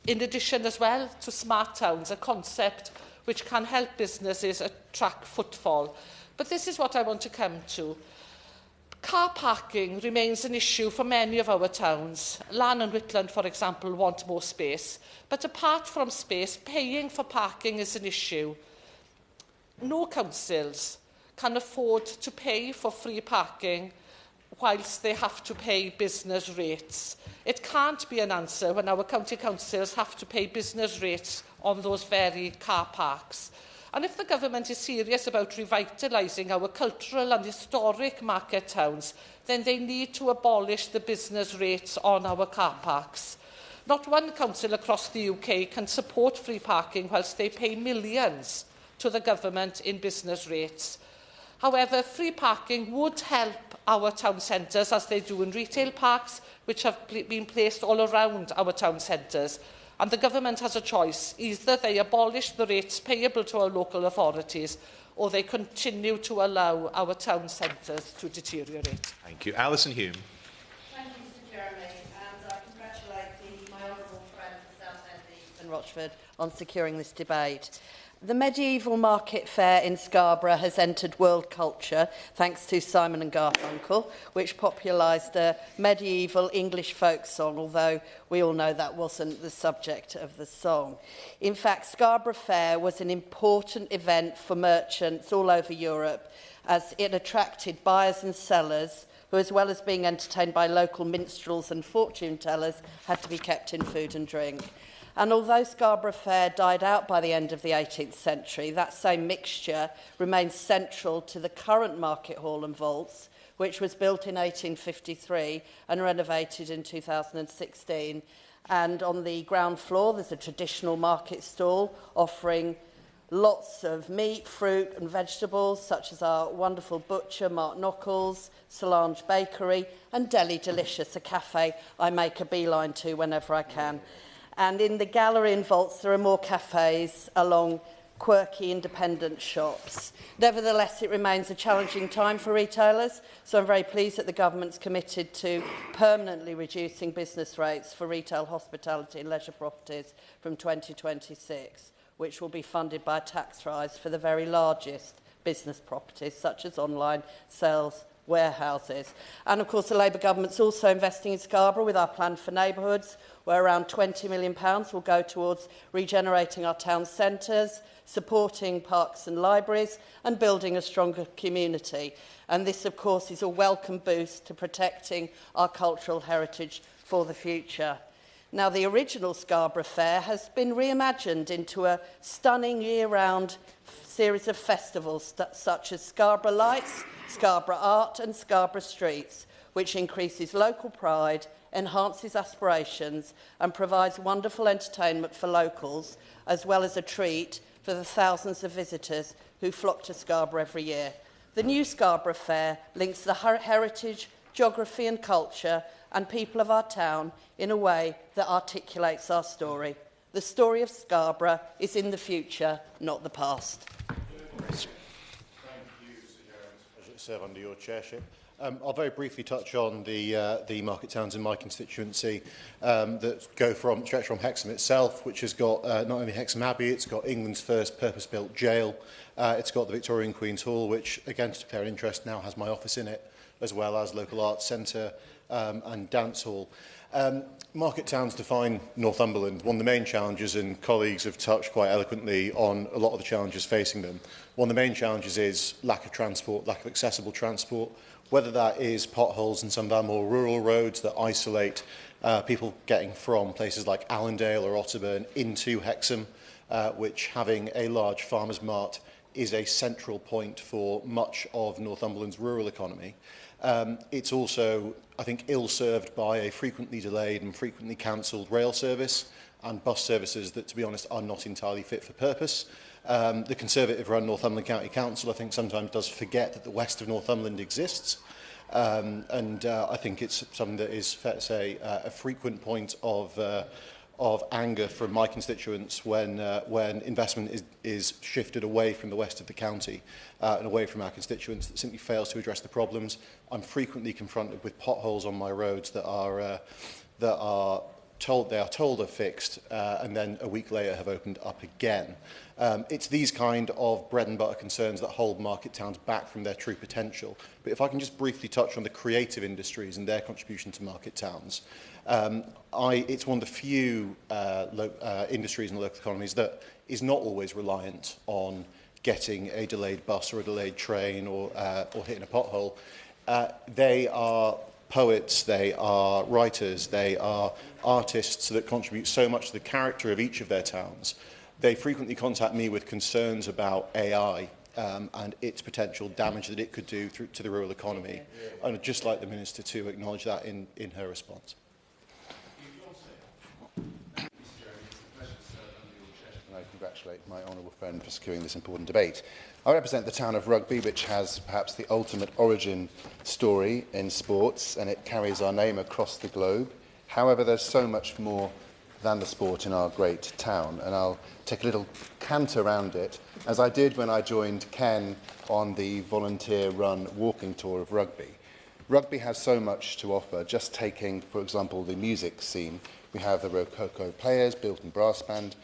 In addition as well to Smart Towns, a concept which can help businesses attract footfall. But this is what I want to come to. Car parking remains an issue for many of our towns. Lan and Whitland, for example, want more space. But apart from space, paying for parking is an issue. No councils can afford to pay for free parking whilst they have to pay business rates. It can't be an answer when our county councils have to pay business rates on those very car parks. And if the government is serious about revitalising our cultural and historic market towns, then they need to abolish the business rates on our car parks. Not one council across the UK can support free parking whilst they pay millions to the government in business rates. However, free parking would help our town centres, as they do in retail parks, which have been placed all around our town centres. And the government has a choice. Either they abolish the rates payable to our local authorities, or they continue to allow our town centres to deteriorate. Thank you. Alison Hume. Thank you, Mr Jeremy, and I congratulate my honourable friend from Southend East and Rochford on securing this debate. The medieval market fair in Scarborough has entered world culture thanks to Simon and Garfunkel, which popularised a medieval English folk song, although we all know that wasn't the subject of the song. In fact, Scarborough Fair was an important event for merchants all over Europe, as it attracted buyers and sellers who, as well as being entertained by local minstrels and fortune tellers, had to be kept in food and drink. And although Scarborough Fair died out by the end of the 18th century, that same mixture remains central to the current Market Hall and Vaults, which was built in 1853 and renovated in 2016. And on the ground floor, there's a traditional market stall offering lots of meat, fruit and vegetables, such as our wonderful butcher, Mark Knuckles, Solange Bakery, and Deli Delicious, a cafe I make a beeline to whenever I can. And in the gallery and vaults, there are more cafes along quirky independent shops. Nevertheless, it remains a challenging time for retailers, so I'm very pleased that the government's committed to permanently reducing business rates for retail, hospitality and leisure properties from 2026, which will be funded by a tax rise for the very largest business properties, such as online sales warehouses. And of course, the Labour government's also investing in Scarborough with our plan for neighbourhoods, where around £20 million will go towards regenerating our town centres, supporting parks and libraries, and building a stronger community. And this, of course, is a welcome boost to protecting our cultural heritage for the future. Now, the original Scarborough Fair has been reimagined into a stunning year-round series of festivals such as Scarborough Lights, Scarborough Art and Scarborough Streets, which increases local pride, enhances aspirations and provides wonderful entertainment for locals, as well as a treat for the thousands of visitors who flock to Scarborough every year. The new Scarborough Fair links the heritage, geography and culture and people of our town in a way that articulates our story. The story of Scarborough is in the future, not the past. Serve under your chairship. I'll very briefly touch on the market towns in my constituency that stretch from Hexham itself, which has got not only Hexham Abbey, it's got England's first purpose-built jail, it's got the Victorian Queen's Hall, which, again, to declare an interest, now has my office in it, as well as local arts centre and dance hall. Market towns define Northumberland. One of the main challenges, and colleagues have touched quite eloquently on a lot of the challenges facing them, one of the main challenges is lack of transport, lack of accessible transport, whether that is potholes in some of our more rural roads that isolate people getting from places like Allendale or Otterburn into Hexham, which, having a large farmers' mart, is a central point for much of Northumberland's rural economy. It's also, I think, ill-served by a frequently delayed and frequently cancelled rail service and bus services that, to be honest, are not entirely fit for purpose. The Conservative-run Northumberland County Council, I think, sometimes does forget that the west of Northumberland exists. I think it's something that is, fair to say, a frequent point of anger from my constituents when investment is shifted away from the west of the county and away from our constituents that simply fails to address the problems. I'm frequently confronted with potholes on my roads that are told are fixed and then a week later have opened up again. It's these kind of bread and butter concerns that hold market towns back from their true potential. But if I can just briefly touch on the creative industries and their contribution to market towns. It's one of the few industries in the local economies that is not always reliant on getting a delayed bus or a delayed train or hitting a pothole. They are poets, they are writers, they are artists that contribute so much to the character of each of their towns. They frequently contact me with concerns about AI and its potential damage that it could do to the rural economy. And I'd just like the Minister to acknowledge that in her response. I congratulate my honourable friend for securing this important debate. I represent the town of Rugby, which has perhaps the ultimate origin story in sports, and it carries our name across the globe. However, there's so much more than the sport in our great town, and I'll take a little cant around it, as I did when I joined Ken on the volunteer-run walking tour of Rugby. Rugby has so much to offer. Just taking, for example, the music scene, we have the Rococo Players, Bilton Brass Band,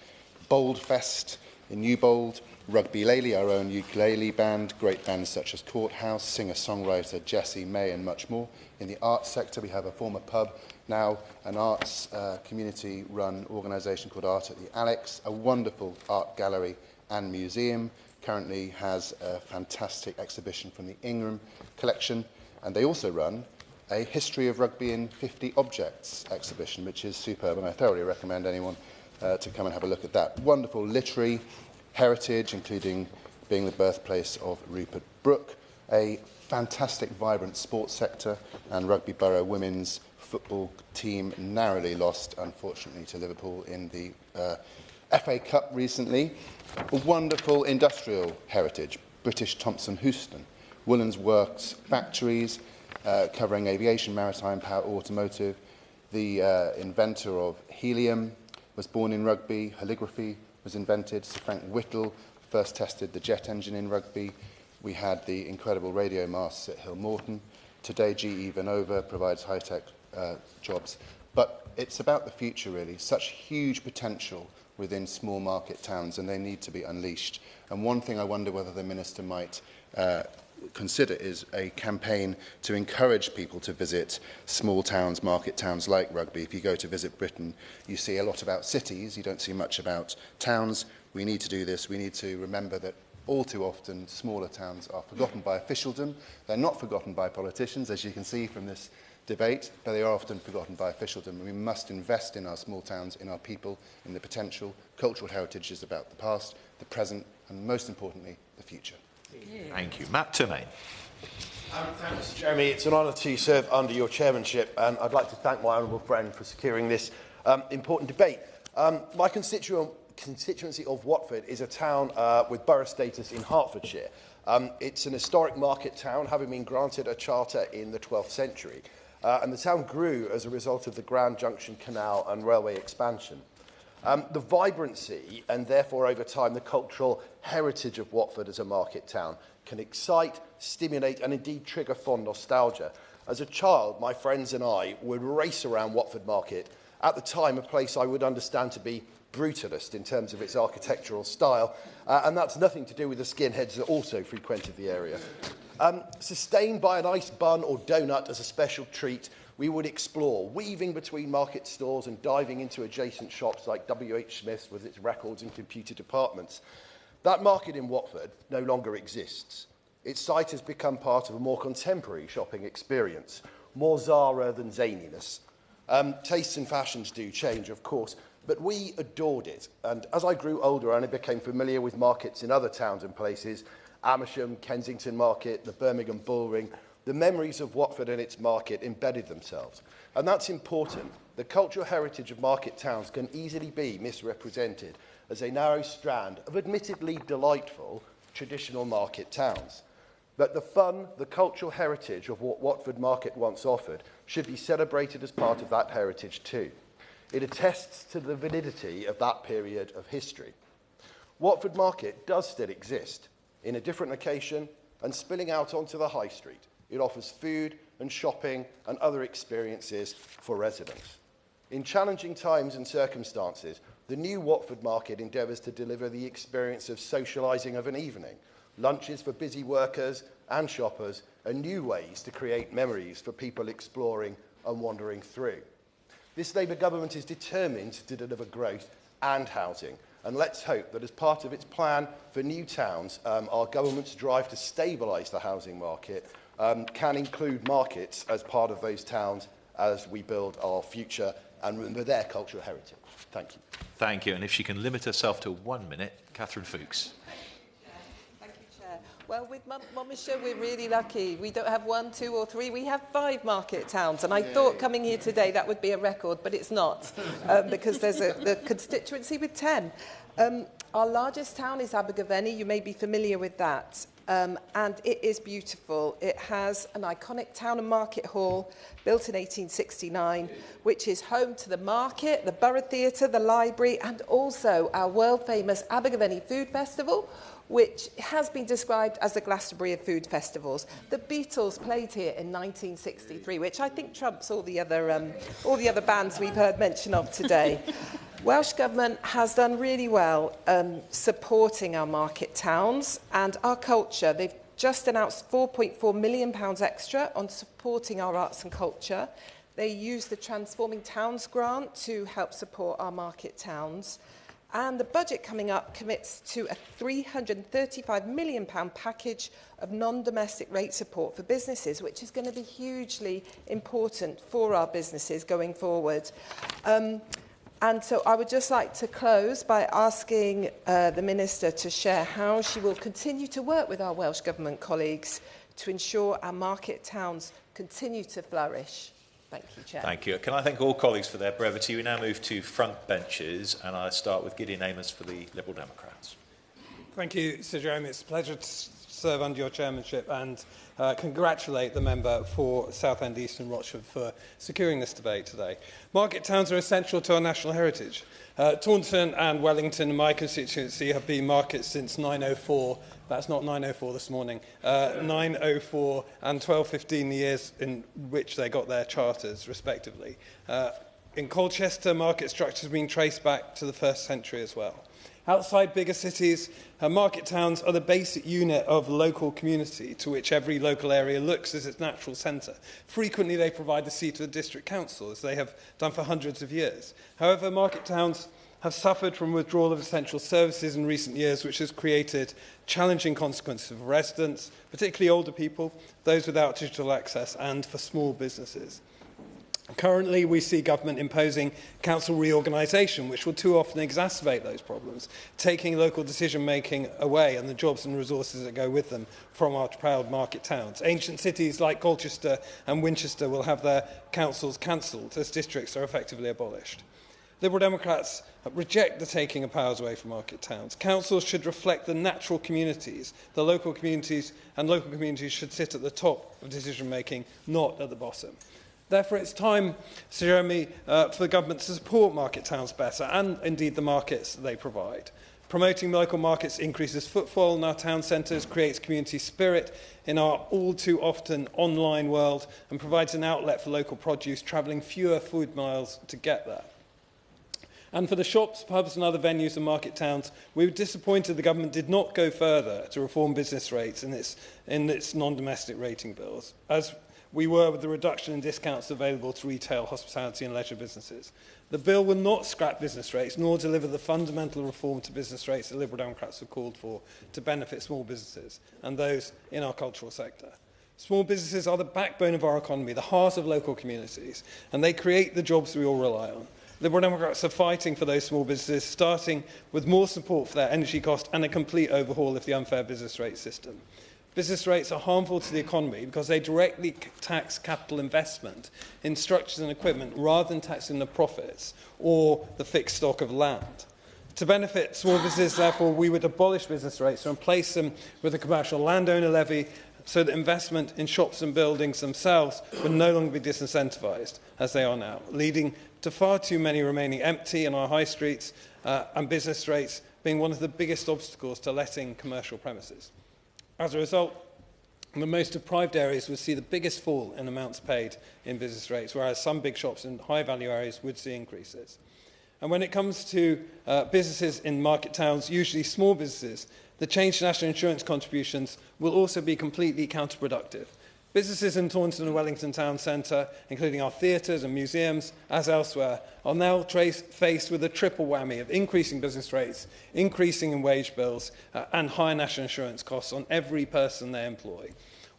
Bold Fest in Newbold, Rugby Lely, our own ukulele band, great bands such as Courthouse, singer-songwriter Jessie May and much more. In the arts sector, we have a former pub, now an arts community-run organisation called Art at the Alex, a wonderful art gallery and museum, currently has a fantastic exhibition from the Ingram collection, and they also run a History of Rugby in 50 Objects exhibition, which is superb, and I thoroughly recommend anyone to come and have a look at that. Wonderful literary heritage, including being the birthplace of Rupert Brooke, a fantastic, vibrant sports sector, and Rugby Borough women's football team narrowly lost, unfortunately, to Liverpool in the FA Cup recently. A wonderful industrial heritage, British Thomson Houston, Woolens Works factories, covering aviation, maritime, power, automotive. The inventor of helium was born in Rugby. Calligraphy was invented. Sir Frank Whittle first tested the jet engine in Rugby. We had the incredible radio masts at Hill Morton. Today, GE Vernova provides high-tech jobs. But it's about the future, really. Such huge potential within small market towns, and they need to be unleashed. And one thing I wonder whether the Minister might consider is a campaign to encourage people to visit small towns, market towns like Rugby. If you go to visit Britain, you see a lot about cities, you don't see much about towns. We need to do this. We need to remember that all too often smaller towns are forgotten by officialdom. They're not forgotten by politicians, as you can see from this debate, but they are often forgotten by officialdom. We must invest in our small towns, in our people, in the potential. Cultural heritage is about the past, the present, and most importantly, the future. Thank you. Matt Turmain. Thanks, Jeremy. It's an honour to serve under your chairmanship, and I'd like to thank my honourable friend for securing this important debate. My constituency of Watford is a town with borough status in Hertfordshire. It's an historic market town, having been granted a charter in the 12th century, and the town grew as a result of the Grand Junction Canal and railway expansion. The vibrancy and therefore over time the cultural heritage of Watford as a market town can excite, stimulate and indeed trigger fond nostalgia. As a child, my friends and I would race around Watford Market, at the time a place I would understand to be brutalist in terms of its architectural style, and that's nothing to do with the skinheads that also frequented the area. Sustained by an ice bun or donut as a special treat, we would explore, weaving between market stores and diving into adjacent shops like W.H. Smith's with its records and computer departments. That market in Watford no longer exists. Its site has become part of a more contemporary shopping experience, more Zara than zaniness. Tastes and fashions do change, of course, but we adored it. And as I grew older and I became familiar with markets in other towns and places, Amersham, Kensington Market, the Birmingham Bullring, the memories of Watford and its market embedded themselves. And that's important. The cultural heritage of market towns can easily be misrepresented as a narrow strand of admittedly delightful traditional market towns. But the fun, the cultural heritage of what Watford Market once offered should be celebrated as part of that heritage too. It attests to the validity of that period of history. Watford Market does still exist, in a different location and spilling out onto the high street. It offers food and shopping and other experiences for residents. In challenging times and circumstances, the new Watford Market endeavours to deliver the experience of socialising of an evening, lunches for busy workers and shoppers, and new ways to create memories for people exploring and wandering through. This Labour government is determined to deliver growth and housing, and let's hope that as part of its plan for new towns, our government's drive to stabilise the housing market can include markets as part of those towns as we build our future and remember their cultural heritage. Thank you. Thank you. And if she can limit herself to 1 minute, Catherine Fuchs. Thank you, Chair. Well, with Monmouthshire, we're really lucky. We don't have 1, 2 or 3. We have 5 market towns. And I thought coming here today that would be a record, but it's not, because there's the constituency with 10. Our largest town is Abergavenny. You may be familiar with that. And it is beautiful. It has an iconic town and market hall built in 1869, which is home to the market, the Borough Theatre, the library, and also our world-famous Abergavenny Food Festival, which has been described as the Glastonbury of food festivals. The Beatles played here in 1963, which I think trumps all the other bands we've heard mention of today. Welsh Government has done really well supporting our market towns and our culture. They've just announced £4.4 million extra on supporting our arts and culture. They use the Transforming Towns grant to help support our market towns. And the budget coming up commits to a £335 million package of non-domestic rate support for businesses, which is going to be hugely important for our businesses going forward. And so I would just like to close by asking the Minister to share how she will continue to work with our Welsh Government colleagues to ensure our market towns continue to flourish. Thank you, Chair. Thank you. Can I thank all colleagues for their brevity? We now move to front benches, and I start with Gideon Amos for the Liberal Democrats. Thank you, Sir Jeremy. It's a pleasure to serve under your chairmanship and congratulate the member for Southend, East and Rochford for securing this debate today. Market towns are essential to our national heritage. Taunton and Wellington, in my constituency, have been markets since 904. That's not 904 this morning. 904 and 1215, the years in which they got their charters, respectively. In Colchester, market structures have been traced back to the 1st century as well. Outside bigger cities, market towns are the basic unit of local community to which every local area looks as its natural centre. Frequently, they provide the seat of the district council, as they have done for hundreds of years. However, market towns have suffered from withdrawal of essential services in recent years, which has created challenging consequences for residents, particularly older people, those without digital access, and for small businesses. Currently, we see government imposing council reorganisation, which will too often exacerbate those problems, taking local decision-making away and the jobs and resources that go with them from our proud market towns. Ancient cities like Colchester and Winchester will have their councils cancelled as districts are effectively abolished. Liberal Democrats reject the taking of powers away from market towns. Councils should reflect the natural communities, the local communities, and local communities should sit at the top of decision-making, not at the bottom. Therefore, it's time, Sir Jeremy, for the government to support market towns better and, indeed, the markets they provide. Promoting local markets increases footfall in our town centres, creates community spirit in our all-too-often online world and provides an outlet for local produce, travelling fewer food miles to get there. And for the shops, pubs and other venues in market towns, we were disappointed the government did not go further to reform business rates in its non-domestic rating bills, as we were with the reduction in discounts available to retail, hospitality and leisure businesses. The bill will not scrap business rates, nor deliver the fundamental reform to business rates that Liberal Democrats have called for to benefit small businesses and those in our cultural sector. Small businesses are the backbone of our economy, the heart of local communities, and they create the jobs we all rely on. Liberal Democrats are fighting for those small businesses, starting with more support for their energy cost and a complete overhaul of the unfair business rate system. Business rates are harmful to the economy because they directly tax capital investment in structures and equipment rather than taxing the profits or the fixed stock of land. To benefit small businesses, therefore, we would abolish business rates and replace them with a commercial landowner levy so that investment in shops and buildings themselves would no longer be disincentivised, as they are now, leading to far too many remaining empty in our high streets and business rates being one of the biggest obstacles to letting commercial premises. As a result, the most deprived areas would see the biggest fall in amounts paid in business rates, whereas some big shops in high-value areas would see increases. And when it comes to businesses in market towns, usually small businesses, the change to national insurance contributions will also be completely counterproductive. Businesses in Taunton and Wellington Town Centre, including our theatres and museums, as elsewhere, are now faced with a triple whammy of increasing business rates, increasing in wage bills, and higher national insurance costs on every person they employ.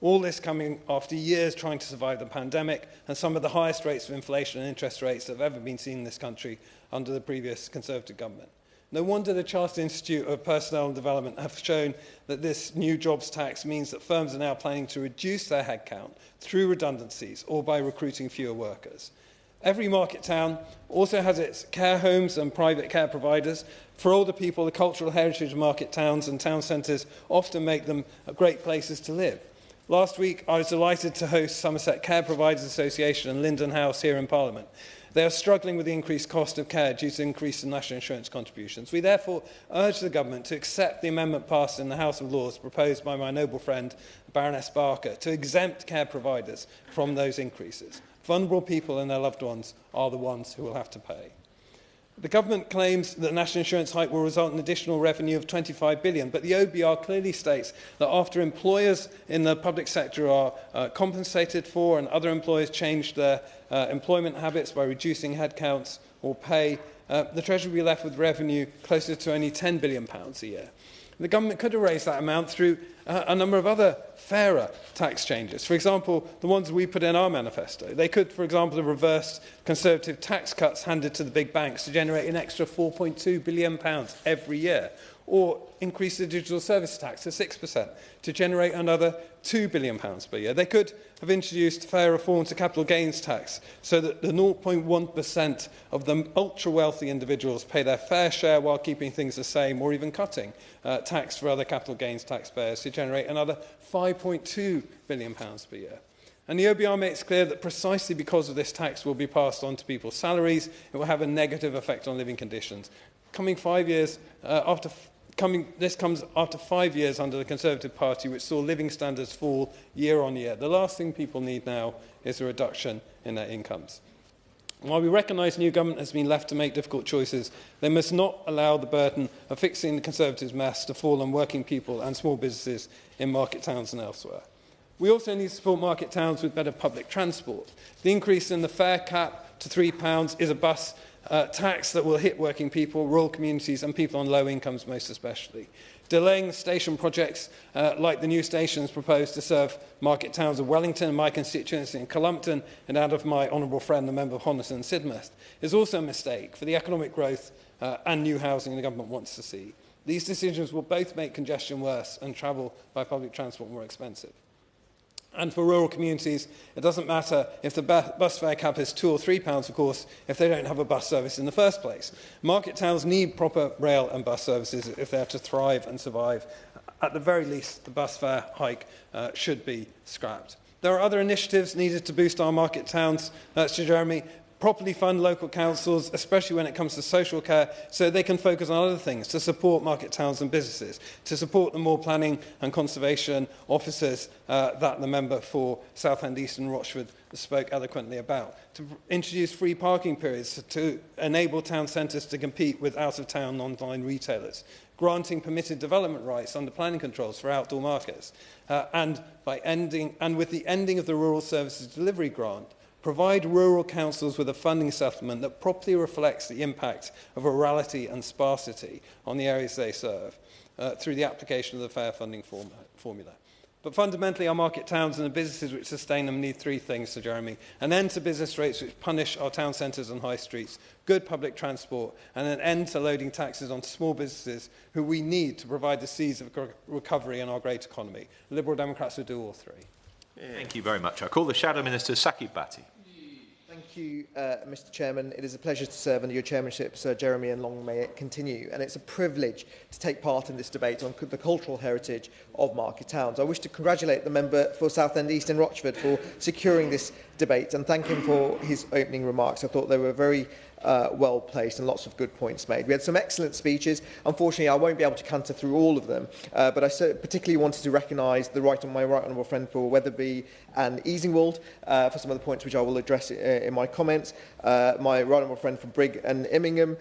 All this coming after years trying to survive the pandemic and some of the highest rates of inflation and interest rates that have ever been seen in this country under the previous Conservative government. No wonder the Chartered Institute of Personnel and Development have shown that this new jobs tax means that firms are now planning to reduce their headcount through redundancies or by recruiting fewer workers. Every market town also has its care homes and private care providers. For older people, the cultural heritage of market towns and town centres often make them great places to live. Last week, I was delighted to host Somerset Care Providers Association and Linden House here in Parliament. They are struggling with the increased cost of care due to increase in national insurance contributions. We therefore urge the government to accept the amendment passed in the House of Lords proposed by my noble friend Baroness Barker to exempt care providers from those increases. Vulnerable people and their loved ones are the ones who will have to pay. The government claims that the national insurance hike will result in additional revenue of £25 billion, but the OBR clearly states that after employers in the public sector are compensated for and other employers change their employment habits by reducing headcounts or pay, the Treasury will be left with revenue closer to only £10 billion a year. The government could have raised that amount through a number of other fairer tax changes. For example, the ones we put in our manifesto. They could, for example, have reversed Conservative tax cuts handed to the big banks to generate an extra £4.2 billion every year, or increase the digital service tax to 6% to generate another £2 billion per year. They could have introduced fair reform to capital gains tax so that the 0.1% of the ultra-wealthy individuals pay their fair share while keeping things the same, or even cutting tax for other capital gains taxpayers to generate another £5.2 billion per year. And the OBR makes clear that precisely because of this tax will be passed on to people's salaries, it will have a negative effect on living conditions. This comes after 5 years under the Conservative Party, which saw living standards fall year on year. The last thing people need now is a reduction in their incomes. While we recognise the new government has been left to make difficult choices, they must not allow the burden of fixing the Conservatives' mess to fall on working people and small businesses in market towns and elsewhere. We also need to support market towns with better public transport. The increase in the fare cap to £3 is a bus tax that will hit working people, rural communities and people on low incomes most especially. Delaying station projects like the new stations proposed to serve market towns of Wellington, my constituency in Columpton, and out of my honourable friend, the member of Honiton and Sidmouth, is also a mistake for the economic growth and new housing the government wants to see. These decisions will both make congestion worse and travel by public transport more expensive. And for rural communities, it doesn't matter if the bus fare cap is £2 or £3, of course, if they don't have a bus service in the first place. Market towns need proper rail and bus services if they are to thrive and survive. At the very least, the bus fare hike should be scrapped. There are other initiatives needed to boost our market towns, Sir Jeremy. Properly fund local councils, especially when it comes to social care, so they can focus on other things to support market towns and businesses, to support the more planning and conservation officers that the member for Southend East and Rochford spoke eloquently about, to introduce free parking periods to enable town centres to compete with out-of-town online retailers, granting permitted development rights under planning controls for outdoor markets, and with the ending of the Rural Services Delivery Grant, provide rural councils with a funding settlement that properly reflects the impact of rurality and sparsity on the areas they serve through the application of the fair funding formula. But fundamentally, our market towns and the businesses which sustain them need three things, Sir Jeremy: an end to business rates which punish our town centres and high streets, good public transport, and an end to loading taxes onto small businesses who we need to provide the seeds of recovery in our great economy. Liberal Democrats will do all three. Thank you very much. I call the Shadow Minister, Sakib Bhatti. Thank you, Mr Chairman. It is a pleasure to serve under your chairmanship, Sir Jeremy, and long may it continue. And it's a privilege to take part in this debate on the cultural heritage of market towns. I wish to congratulate the member for Southend East and Rochford for securing this debate and thank him for his opening remarks. I thought they were very well placed and lots of good points made. We had some excellent speeches. Unfortunately, I won't be able to canter through all of them, but I particularly wanted to recognise my right honourable friend for Wetherby and Easingwold for some of the points which I will address in my comments. My right honourable friend from Brigg and Immingham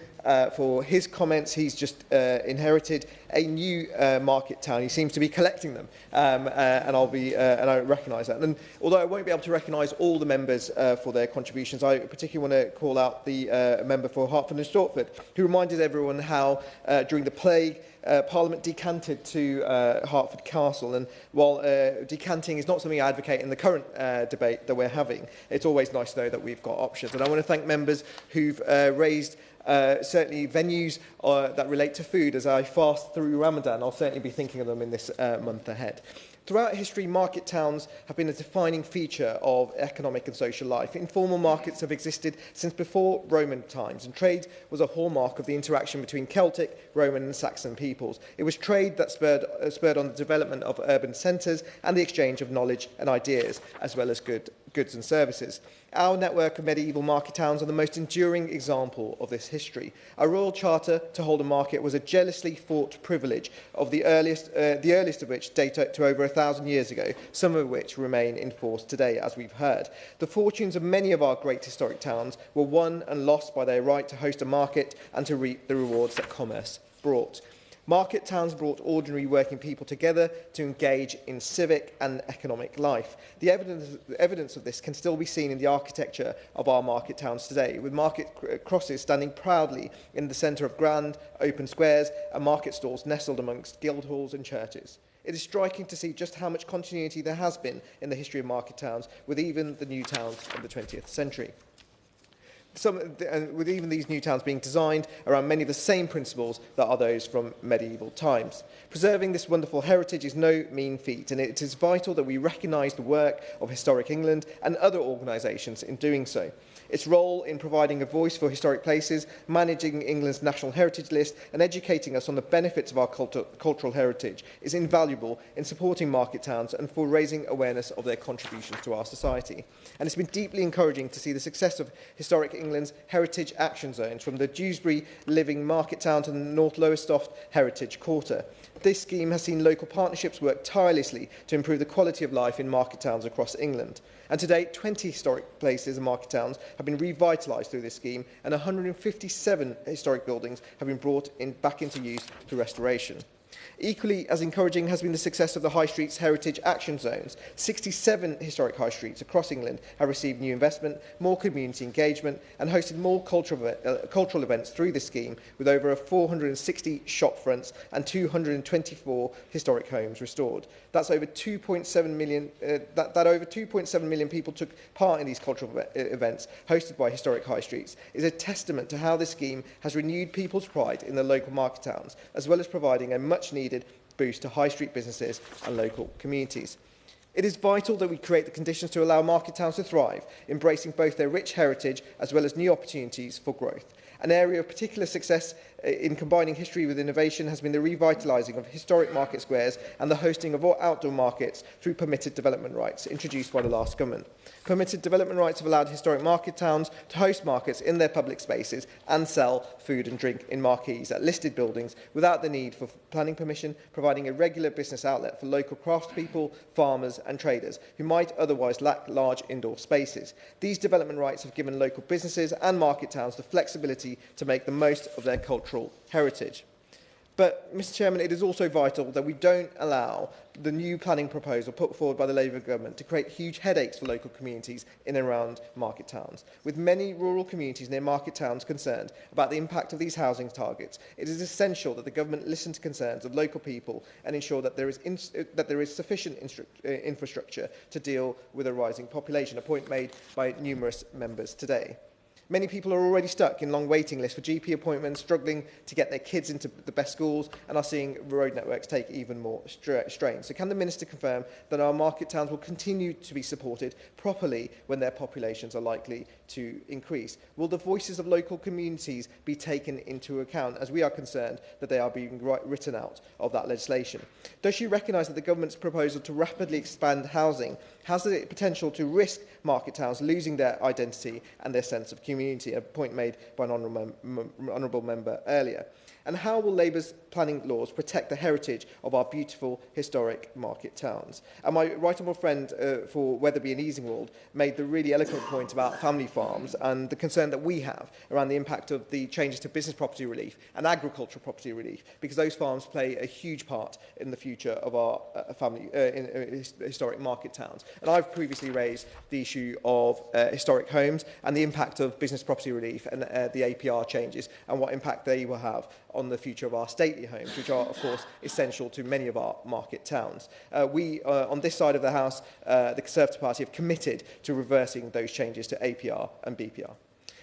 for his comments. He's just inherited a new market town. He seems to be collecting them, and I recognise that. And although I won't be able to recognise all the members for their contributions, I particularly want to call out the member for Hertford and Stortford, who reminded everyone how during the plague Parliament decanted to Hertford Castle. And while decanting is not something I advocate in the current debate that we're having, it's always nice to know that we've got options. And I want to thank members who've raised certainly venues that relate to food. As I fast through Ramadan, I'll certainly be thinking of them in this month ahead. Throughout history, market towns have been a defining feature of economic and social life. Informal markets have existed since before Roman times, and trade was a hallmark of the interaction between Celtic, Roman and Saxon peoples. It was trade that spurred on the development of urban centres and the exchange of knowledge and ideas, as well as goods and services. Our network of medieval market towns are the most enduring example of this history. A royal charter to hold a market was a jealously fought privilege, of the earliest of which date to over 1,000 years ago, some of which remain in force today, as we've heard. The fortunes of many of our great historic towns were won and lost by their right to host a market and to reap the rewards that commerce brought. Market towns brought ordinary working people together to engage in civic and economic life. The evidence of this can still be seen in the architecture of our market towns today, with market crosses standing proudly in the centre of grand, open squares and market stalls nestled amongst guild halls and churches. It is striking to see just how much continuity there has been in the history of market towns, with even the new towns of the 20th century. With even these new towns being designed around many of the same principles that are those from medieval times. Preserving this wonderful heritage is no mean feat, and it is vital that we recognise the work of Historic England and other organisations in doing so. Its role in providing a voice for historic places, managing England's National Heritage List and educating us on the benefits of our cultural heritage is invaluable in supporting market towns and for raising awareness of their contributions to our society. And it's been deeply encouraging to see the success of Historic England's heritage action zones, from the Dewsbury Living Market Town to the North Lowestoft Heritage Quarter. This scheme has seen local partnerships work tirelessly to improve the quality of life in market towns across England. And to date, 20 historic places and market towns have been revitalised through this scheme, and 157 historic buildings have been brought back into use through restoration. Equally as encouraging has been the success of the High Streets Heritage Action Zones. 67 historic high streets across England have received new investment, more community engagement and hosted more cultural events through this scheme, with over 460 shop fronts and 224 historic homes restored. That's over 2.7 million. Over 2.7 million people took part in these cultural events hosted by historic high streets is a testament to how this scheme has renewed people's pride in their local market towns, as well as providing a much-needed boost to high street businesses and local communities. It is vital that we create the conditions to allow market towns to thrive, embracing both their rich heritage as well as new opportunities for growth. An area of particular success in combining history with innovation has been the revitalising of historic market squares and the hosting of all outdoor markets through permitted development rights introduced by the last government. Permitted development rights have allowed historic market towns to host markets in their public spaces and sell food and drink in marquees at listed buildings without the need for planning permission, providing a regular business outlet for local craftspeople, farmers and traders who might otherwise lack large indoor spaces. These development rights have given local businesses and market towns the flexibility to make the most of their cultural heritage. But, Mr Chairman, it is also vital that we don't allow the new planning proposal put forward by the Labour government to create huge headaches for local communities in and around market towns. With many rural communities near market towns concerned about the impact of these housing targets, it is essential that the government listen to concerns of local people and ensure that there is sufficient infrastructure to deal with a rising population, a point made by numerous members today. Many people are already stuck in long waiting lists for GP appointments, struggling to get their kids into the best schools, and are seeing road networks take even more strain. So can the Minister confirm that our market towns will continue to be supported properly when their populations are likely to increase? Will the voices of local communities be taken into account, as we are concerned that they are being written out of that legislation? Does she recognise that the government's proposal to rapidly expand housing has the potential to risk market towns losing their identity and their sense of community, a point made by an honourable member earlier? And how will Labour's planning laws protect the heritage of our beautiful historic market towns? And my right honourable friend for Wetherby and Easingwold made the really eloquent point about family farms and the concern that we have around the impact of the changes to business property relief and agricultural property relief, because those farms play a huge part in the future of our historic market towns. And I've previously raised the issue of historic homes and the impact of business property relief and the APR changes and what impact they will have on the future of our stately homes, which are, of course, essential to many of our market towns. We, on this side of the House, the Conservative Party, have committed to reversing those changes to APR and BPR.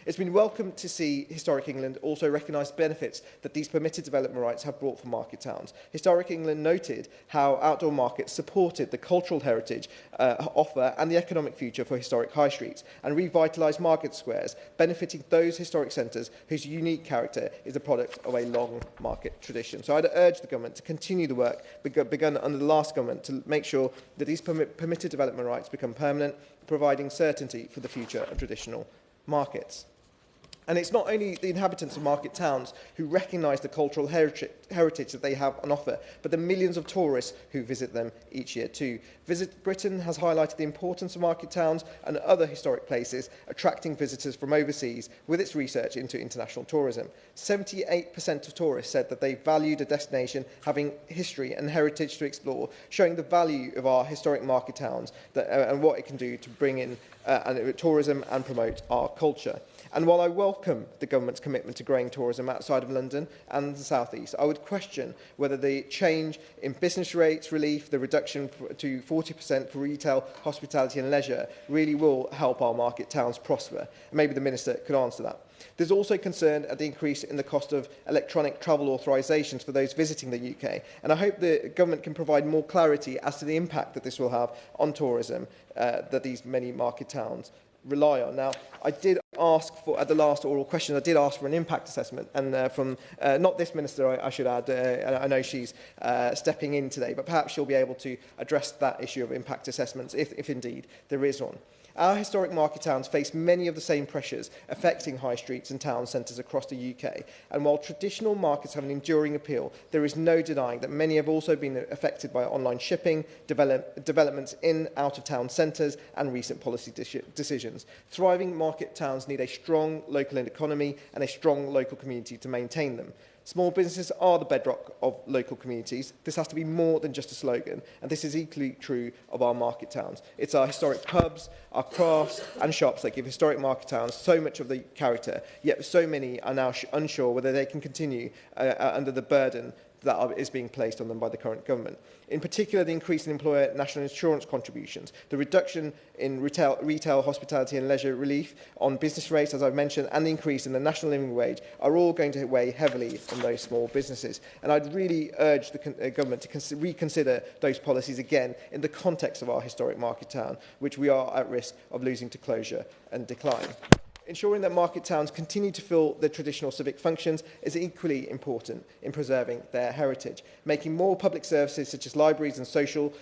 It's been welcome to see Historic England also recognise benefits that these permitted development rights have brought for market towns. Historic England noted how outdoor markets supported the cultural heritage offer and the economic future for historic high streets, and revitalised market squares, benefiting those historic centres whose unique character is a product of a long market tradition. So I'd urge the government to continue the work begun under the last government to make sure that these permitted development rights become permanent, providing certainty for the future of traditional markets. And it's not only the inhabitants of market towns who recognise the cultural heritage that they have on offer, but the millions of tourists who visit them each year too. Visit Britain has highlighted the importance of market towns and other historic places, attracting visitors from overseas with its research into international tourism. 78% of tourists said that they valued a destination having history and heritage to explore, showing the value of our historic market towns and what it can do to bring in tourism and promote our culture. And while I welcome the government's commitment to growing tourism outside of London and the South East, I would question whether the change in business rates relief, the reduction to 40% for retail, hospitality and leisure, really will help our market towns prosper. Maybe the Minister could answer that. There's also concern at the increase in the cost of electronic travel authorisations for those visiting the UK, and I hope the government can provide more clarity as to the impact that this will have on tourism that these many market towns rely on. Now, I did ask for, at the last oral question, I did ask for an impact assessment, and from, not this Minister, I should add, I know she's stepping in today, but perhaps she'll be able to address that issue of impact assessments, if indeed there is one. Our historic market towns face many of the same pressures affecting high streets and town centres across the UK. And while traditional markets have an enduring appeal, there is no denying that many have also been affected by online shipping, developments in out-of-town centres and recent policy decisions. Thriving market towns need a strong local economy and a strong local community to maintain them. Small businesses are the bedrock of local communities. This has to be more than just a slogan, and this is equally true of our market towns. It's our historic pubs, our crafts and shops that give historic market towns so much of the character, yet so many are now unsure whether they can continue under the burden that is being placed on them by the current government. In particular, the increase in employer national insurance contributions, the reduction in retail, hospitality and leisure relief on business rates, as I've mentioned, and the increase in the national living wage are all going to weigh heavily on those small businesses. And I'd really urge the government to reconsider those policies again in the context of our historic market town, which we are at risk of losing to closure and decline. Ensuring that market towns continue to fill their traditional civic functions is equally important in preserving their heritage. Making more public services such as libraries and social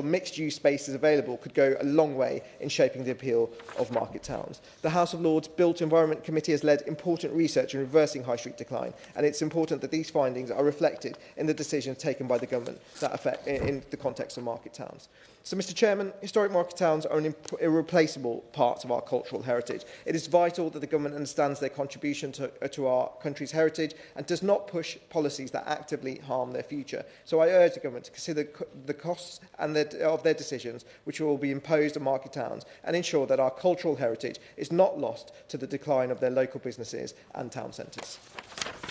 mixed-use spaces available could go a long way in shaping the appeal of market towns. The House of Lords Built Environment Committee has led important research in reversing high street decline, and it's important that these findings are reflected in the decisions taken by the government that affect in the context of market towns. So, Mr Chairman, historic market towns are an irreplaceable part of our cultural heritage. It is vital that the government understands their contribution to our country's heritage and does not push policies that actively harm their future. So I urge the government to consider the costs and of their decisions which will be imposed on market towns and ensure that our cultural heritage is not lost to the decline of their local businesses and town centres.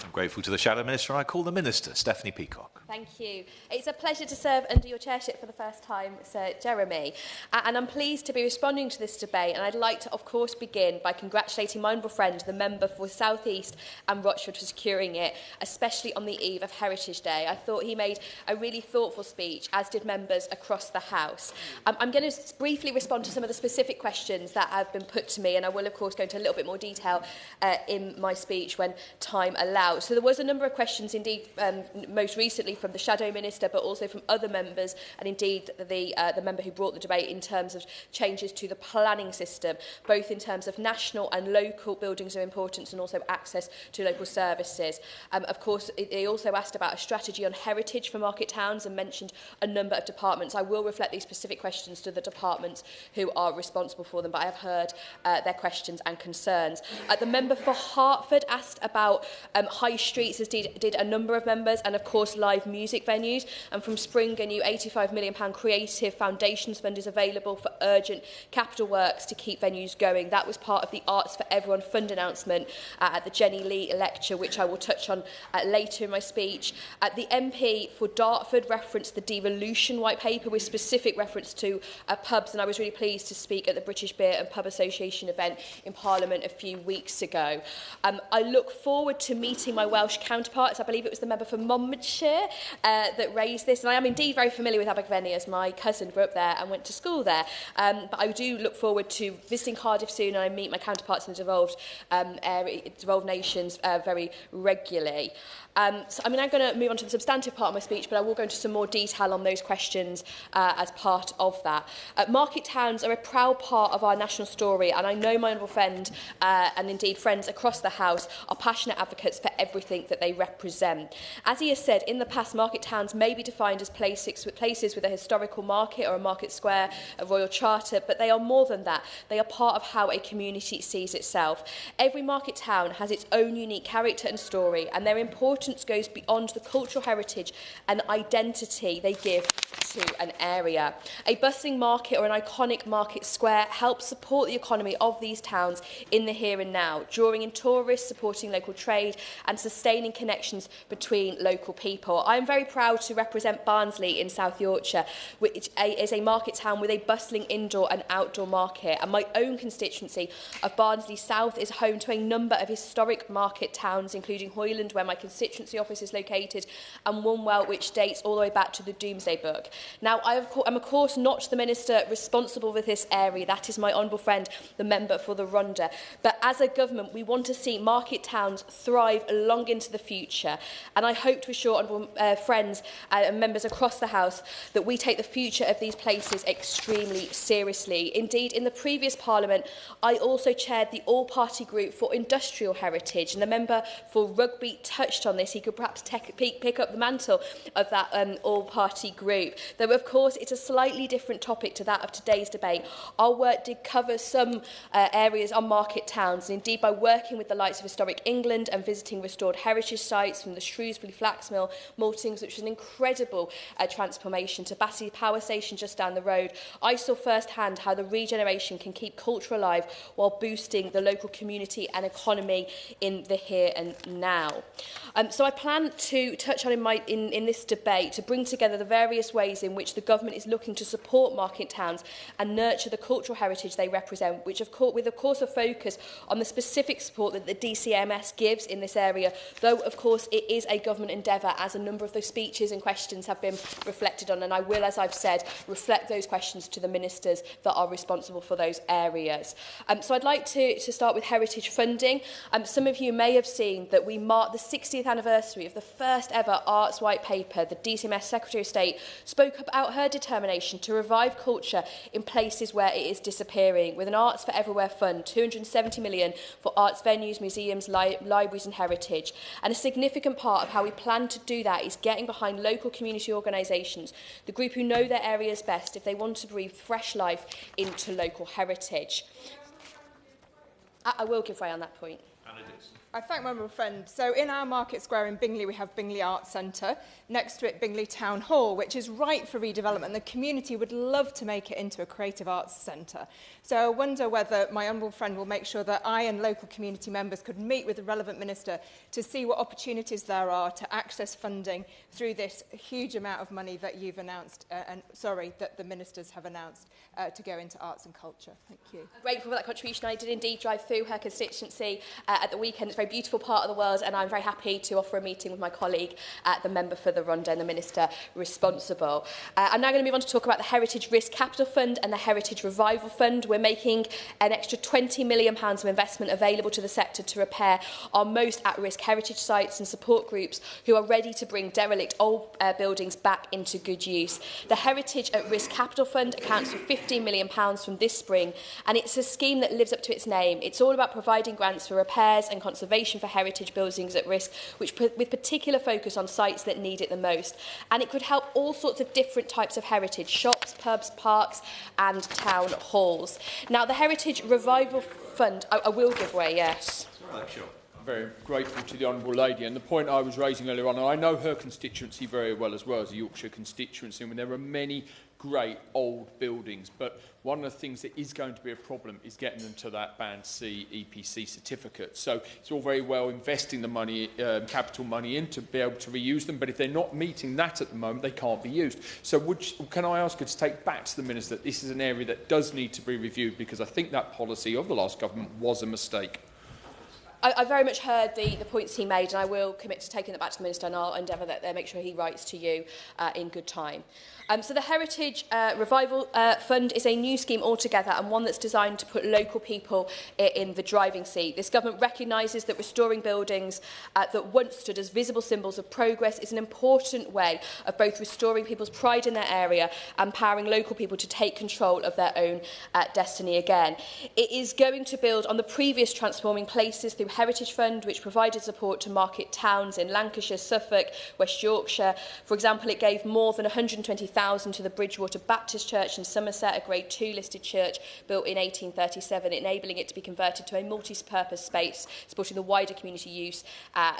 I'm grateful to the Shadow Minister, and I call the Minister, Stephanie Peacock. Thank you. It's a pleasure to serve under your chairship for the first time, Sir Jeremy. And I'm pleased to be responding to this debate. And I'd like to, of course, begin by congratulating my honourable friend, the member for South East and Rochford, for securing it, especially on the eve of Heritage Day. I thought he made a really thoughtful speech, as did members across the House. I'm going to briefly respond to some of the specific questions that have been put to me, and I will, of course, go into a little bit more detail in my speech when time allows. So there was a number of questions, indeed, most recently from the Shadow Minister, but also from other members, and indeed the member who brought the debate in terms of changes to the planning system, both in terms of national and local buildings of importance and also access to local services. Of course, they also asked about a strategy on heritage for market towns and mentioned a number of departments. I will reflect these specific questions to the departments who are responsible for them, but I have heard their questions and concerns. The member for Hertford asked about high streets, as did a number of members, and of course live music venues. And from spring, a new £85 million Creative Foundations Fund is available for urgent capital works to keep venues going. That was part of the Arts for Everyone Fund announcement at the Jenny Lee lecture, which I will touch on later in my speech. The MP for Dartford referenced the devolution white paper with specific reference to pubs, and I was really pleased to speak at the British Beer and Pub Association event in Parliament a few weeks ago. I look forward to meeting my Welsh counterparts. I believe it was the member for Monmouthshire that raised this. And I am indeed very familiar with Abergavenny, as my cousin grew up there and went to school there. But I do look forward to visiting Cardiff soon, and I meet my counterparts in the devolved nations very regularly. So I'm now going to move on to the substantive part of my speech, but I will go into some more detail on those questions as part of that. Market towns are a proud part of our national story, and I know my honourable friend and indeed friends across the House are passionate advocates for everything that they represent. As he has said, in the past, market towns may be defined as places with a historical market or a market square, a royal charter, but they are more than that. They are part of how a community sees itself. Every market town has its own unique character and story, and their importance goes beyond the cultural heritage and identity they give to an area. A bustling market or an iconic market square helps support the economy of these towns in the here and now, drawing in tourists, supporting local trade and sustaining connections between local people. I am very proud to represent Barnsley in South Yorkshire, which is a market town with a bustling indoor and outdoor market, and my own constituency of Barnsley South is home to a number of historic market towns, including Hoyland, where my constituency office is located, and Wonwell, which dates all the way back to the Domesday Book. Now, I am of course not the minister responsible for this area. That is my honourable friend, the member for the Rhondda. But as a government, we want to see market towns thrive long into the future. And I hope to assure honourable friends and members across the House that we take the future of these places extremely seriously. Indeed, in the previous Parliament, I also chaired the all-party group for industrial heritage, and the member for Rugby touched on this. He could perhaps pick up the mantle of that all-party group. Though, of course, it's a slightly different topic to that of today's debate. Our work did cover some areas on market towns, and indeed by working with the likes of Historic England and visiting restored heritage sites from the Shrewsbury Flax Mill, Maltings, which was an incredible transformation, to Battersea Power Station just down the road, I saw firsthand how the regeneration can keep culture alive while boosting the local community and economy in the here and now. So I plan to touch on in this debate to bring together the various ways in which the government is looking to support market towns and nurture the cultural heritage they represent, which of course a focus on the specific support that the DCMS gives in this area, though of course it is a government endeavour, as a number of those speeches and questions have been reflected on, and I will, as I've said, reflect those questions to the ministers that are responsible for those areas. So I'd like to start with heritage funding. Some of you may have seen that we marked the 60th anniversary of the first ever Arts White Paper. The DCMS Secretary of State spoke about her determination to revive culture in places where it is disappearing, with an Arts for Everywhere fund, 270 million for arts venues, museums, libraries and heritage. And a significant part of how we plan to do that is getting behind local community organisations, the group who know their areas best, if they want to breathe fresh life into local heritage. I will give way on that point. I thank my friend. So in our market square in Bingley, we have Bingley Arts Centre. Next to it, Bingley Town Hall, which is ripe for redevelopment. The community would love to make it into a creative arts centre. So I wonder whether my honourable friend will make sure that I and local community members could meet with the relevant minister to see what opportunities there are to access funding through this huge amount of money that you've announced, that the ministers have announced to go into arts and culture. Thank you. I'm grateful for that contribution. I did indeed drive through her constituency at the weekend. It's a very beautiful part of the world, and I'm very happy to offer a meeting with my colleague, the member for the Rhondda and the minister responsible. I'm now going to move on to talk about the Heritage Risk Capital Fund and the Heritage Revival Fund. We're making an extra £20 million of investment available to the sector to repair our most at-risk heritage sites and support groups who are ready to bring derelict old buildings back into good use. The Heritage at Risk Capital Fund accounts for £15 million from this spring, and it's a scheme that lives up to its name. It's all about providing grants for repairs and conservation for heritage buildings at risk, with particular focus on sites that need it the most. And it could help all sorts of different types of heritage: shops, pubs, parks and town halls. Now, the Heritage Revival Fund, I will give way, yes. Sure. I'm very grateful to the Honourable Lady, and the point I was raising earlier on, and I know her constituency very well as well as the Yorkshire constituency, and there are many great old buildings, but one of the things that is going to be a problem is getting them to that Band C EPC certificate. So it's all very well investing the money, capital money in to be able to reuse them, but if they're not meeting that at the moment, they can't be used. So can I ask her to take back to the Minister that this is an area that does need to be reviewed, because I think that policy of the last government was a mistake? I very much heard the points he made, and I will commit to taking that back to the Minister, and I'll endeavour that they make sure he writes to you in good time. So the Heritage Revival Fund is a new scheme altogether, and one that's designed to put local people in the driving seat. This government recognises that restoring buildings that once stood as visible symbols of progress is an important way of both restoring people's pride in their area and empowering local people to take control of their own destiny again. It is going to build on the previous Transforming Places through Heritage Fund, which provided support to market towns in Lancashire, Suffolk, West Yorkshire. For example, it gave more than 120,000 to the Bridgewater Baptist Church in Somerset, a Grade 2 listed church built in 1837, enabling it to be converted to a multi-purpose space, supporting the wider community use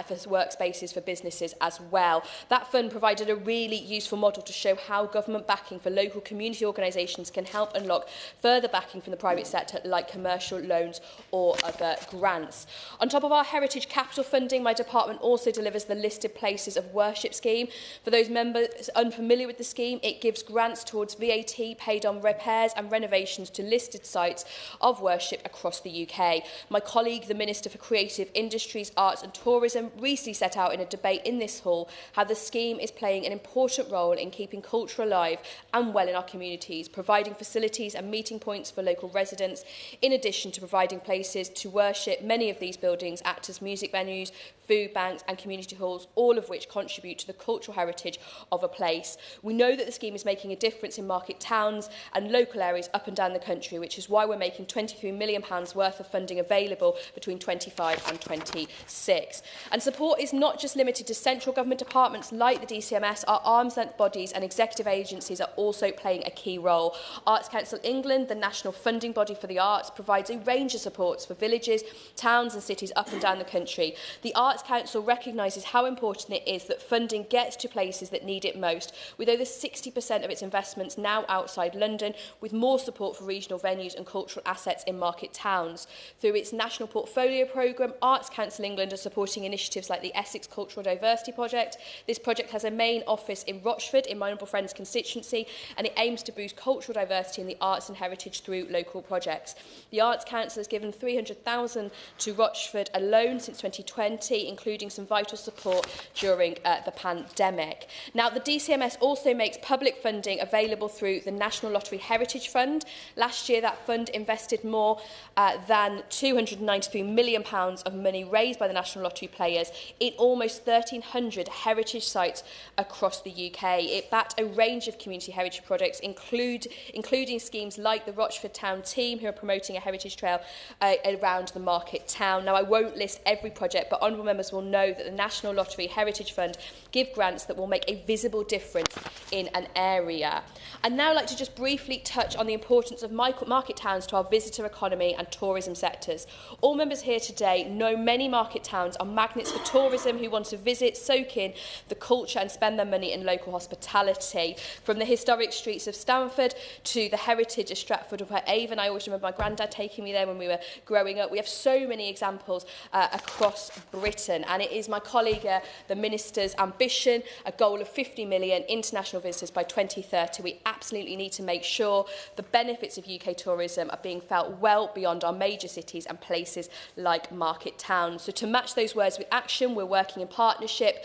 for workspaces for businesses as well. That fund provided a really useful model to show how government backing for local community organisations can help unlock further backing from the private sector, like commercial loans or other grants. On top of our Heritage Capital funding, my department also delivers the Listed Places of Worship scheme. For those members unfamiliar with the scheme, it gives grants towards VAT paid on repairs and renovations to listed sites of worship across the UK. My colleague, the Minister for Creative Industries, Arts and Tourism, recently set out in a debate in this hall how the scheme is playing an important role in keeping culture alive and well in our communities, providing facilities and meeting points for local residents. In addition to providing places to worship, many of these buildings act as music venues, food banks and community halls, all of which contribute to the cultural heritage of a place. We know that the scheme is making a difference in market towns and local areas up and down the country, which is why we're making £23 million worth of funding available between 25 and 26. And support is not just limited to central government departments like the DCMS. Our arm's-length bodies and executive agencies are also playing a key role. Arts Council England, the national funding body for the arts, provides a range of supports for villages, towns and cities up and down the country. The Arts Council recognises how important it is that funding gets to places that need it most, with over 60% of its investments now outside London, with more support for regional venues and cultural assets in market towns. Through its national portfolio programme, Arts Council England are supporting initiatives like the Essex Cultural Diversity Project. This project has a main office in Rochford, in my honourable friend's constituency, and it aims to boost cultural diversity in the arts and heritage through local projects. The Arts Council has given £300,000 to Rochford alone since 2020, including some vital support during the pandemic. Now, the DCMS also makes public funding available through the National Lottery Heritage Fund. Last year, that fund invested more than £293 million of money raised by the National Lottery players in almost 1,300 heritage sites across the UK. It backed a range of community heritage projects, including schemes like the Rochford Town team, who are promoting a heritage trail around the market town. Now, I won't list every project, but honourable members will know that the National Lottery Heritage Fund give grants that will make a visible difference in an area. I'd now like to just briefly touch on the importance of market towns to our visitor economy and tourism sectors. All members here today know many market towns are magnets for tourism who want to visit, soak in the culture and spend their money in local hospitality. From the historic streets of Stamford to the heritage of Stratford upon Avon. I always remember my granddad taking me there when we were growing up. We have so many examples across Britain, and it is my colleague, the Minister's ambition, a goal of 50 million international visitors by 2030. We absolutely need to make sure the benefits of UK tourism are being felt well beyond our major cities and places like market towns. So to match those words with action, we're working in partnership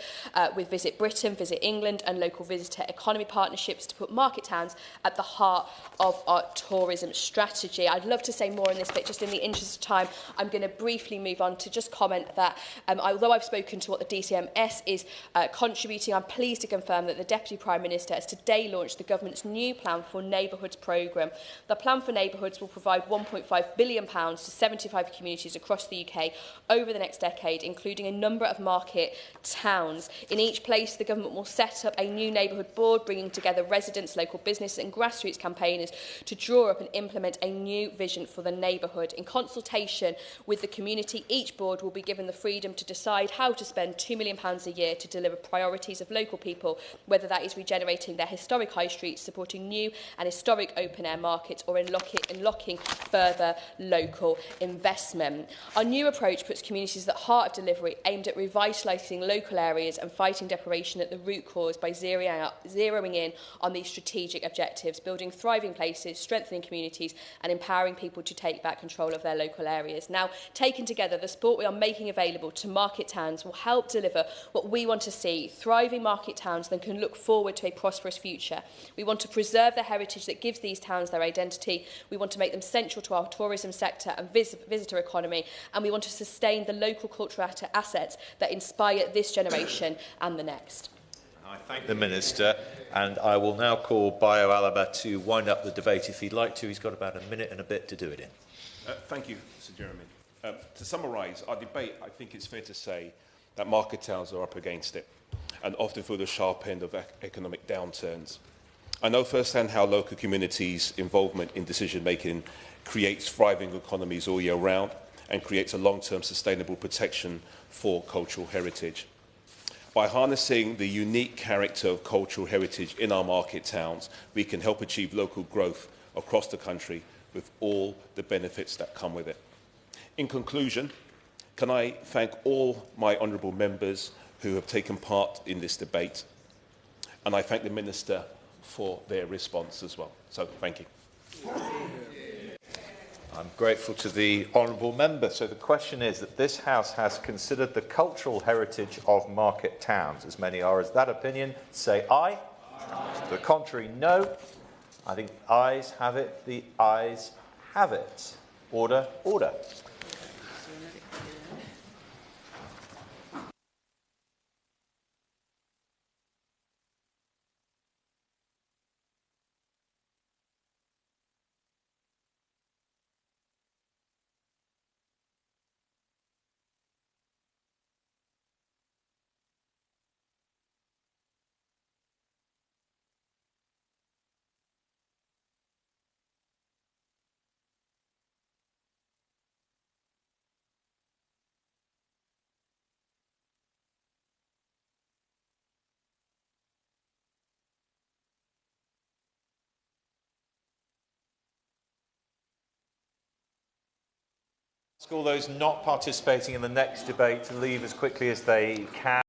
with Visit Britain, Visit England and local visitor economy partnerships to put market towns at the heart of our tourism strategy. I'd love to say more on this, but just in the interest of time, I'm going to briefly move on to just comment that although I've spoken to what the DCMS is contributing, I'm pleased to confirm that the Deputy Prime Minister has today launched the government's new Plan for Neighbourhoods programme. The Plan for Neighbourhoods will provide £1.5 billion to 75 communities across the UK over the next decade, including a number of market towns. In each place, the government will set up a new neighbourhood board, bringing together residents, local business and grassroots campaigners to draw up and implement a new vision for the neighbourhood. In consultation with the community, each board will be given the freedom to decide how to spend £2 million a year to deliver priorities of local people, whether that is regenerating their historic high streets, supporting new and historic open-air markets, or unlocking further local investment. Our new approach puts communities at the heart of delivery, aimed at revitalising local areas and fighting deprivation at the root cause by zeroing in on these strategic objectives, building thriving places, strengthening communities and empowering people to take back control of their local areas. Now, taken together, together, the support we are making available to market towns will help deliver what we want to see, thriving market towns that can look forward to a prosperous future. We want to preserve the heritage that gives these towns their identity. We want to make them central to our tourism sector and visitor economy, and we want to sustain the local cultural assets that inspire this generation and the next. I thank the Minister, and I will now call Bayo Alaba to wind up the debate if he'd like to. He's got about a minute and a bit to do it in. Thank you, Sir Jeremy. To summarise our debate, I think it's fair to say that market towns are up against it, and often feel the sharp end of economic downturns. I know firsthand how local communities' involvement in decision-making creates thriving economies all year round and creates a long-term sustainable protection for cultural heritage. By harnessing the unique character of cultural heritage in our market towns, we can help achieve local growth across the country with all the benefits that come with it. In conclusion, can I thank all my honourable members who have taken part in this debate, and I thank the Minister for their response as well. So, thank you. I'm grateful to the honourable member. So the question is that this House has considered the cultural heritage of market towns. As many are as that opinion, say aye. Aye. To the contrary, no. I think ayes have it. The ayes have it. Order, order. Ask all those not participating in the next debate to leave as quickly as they can.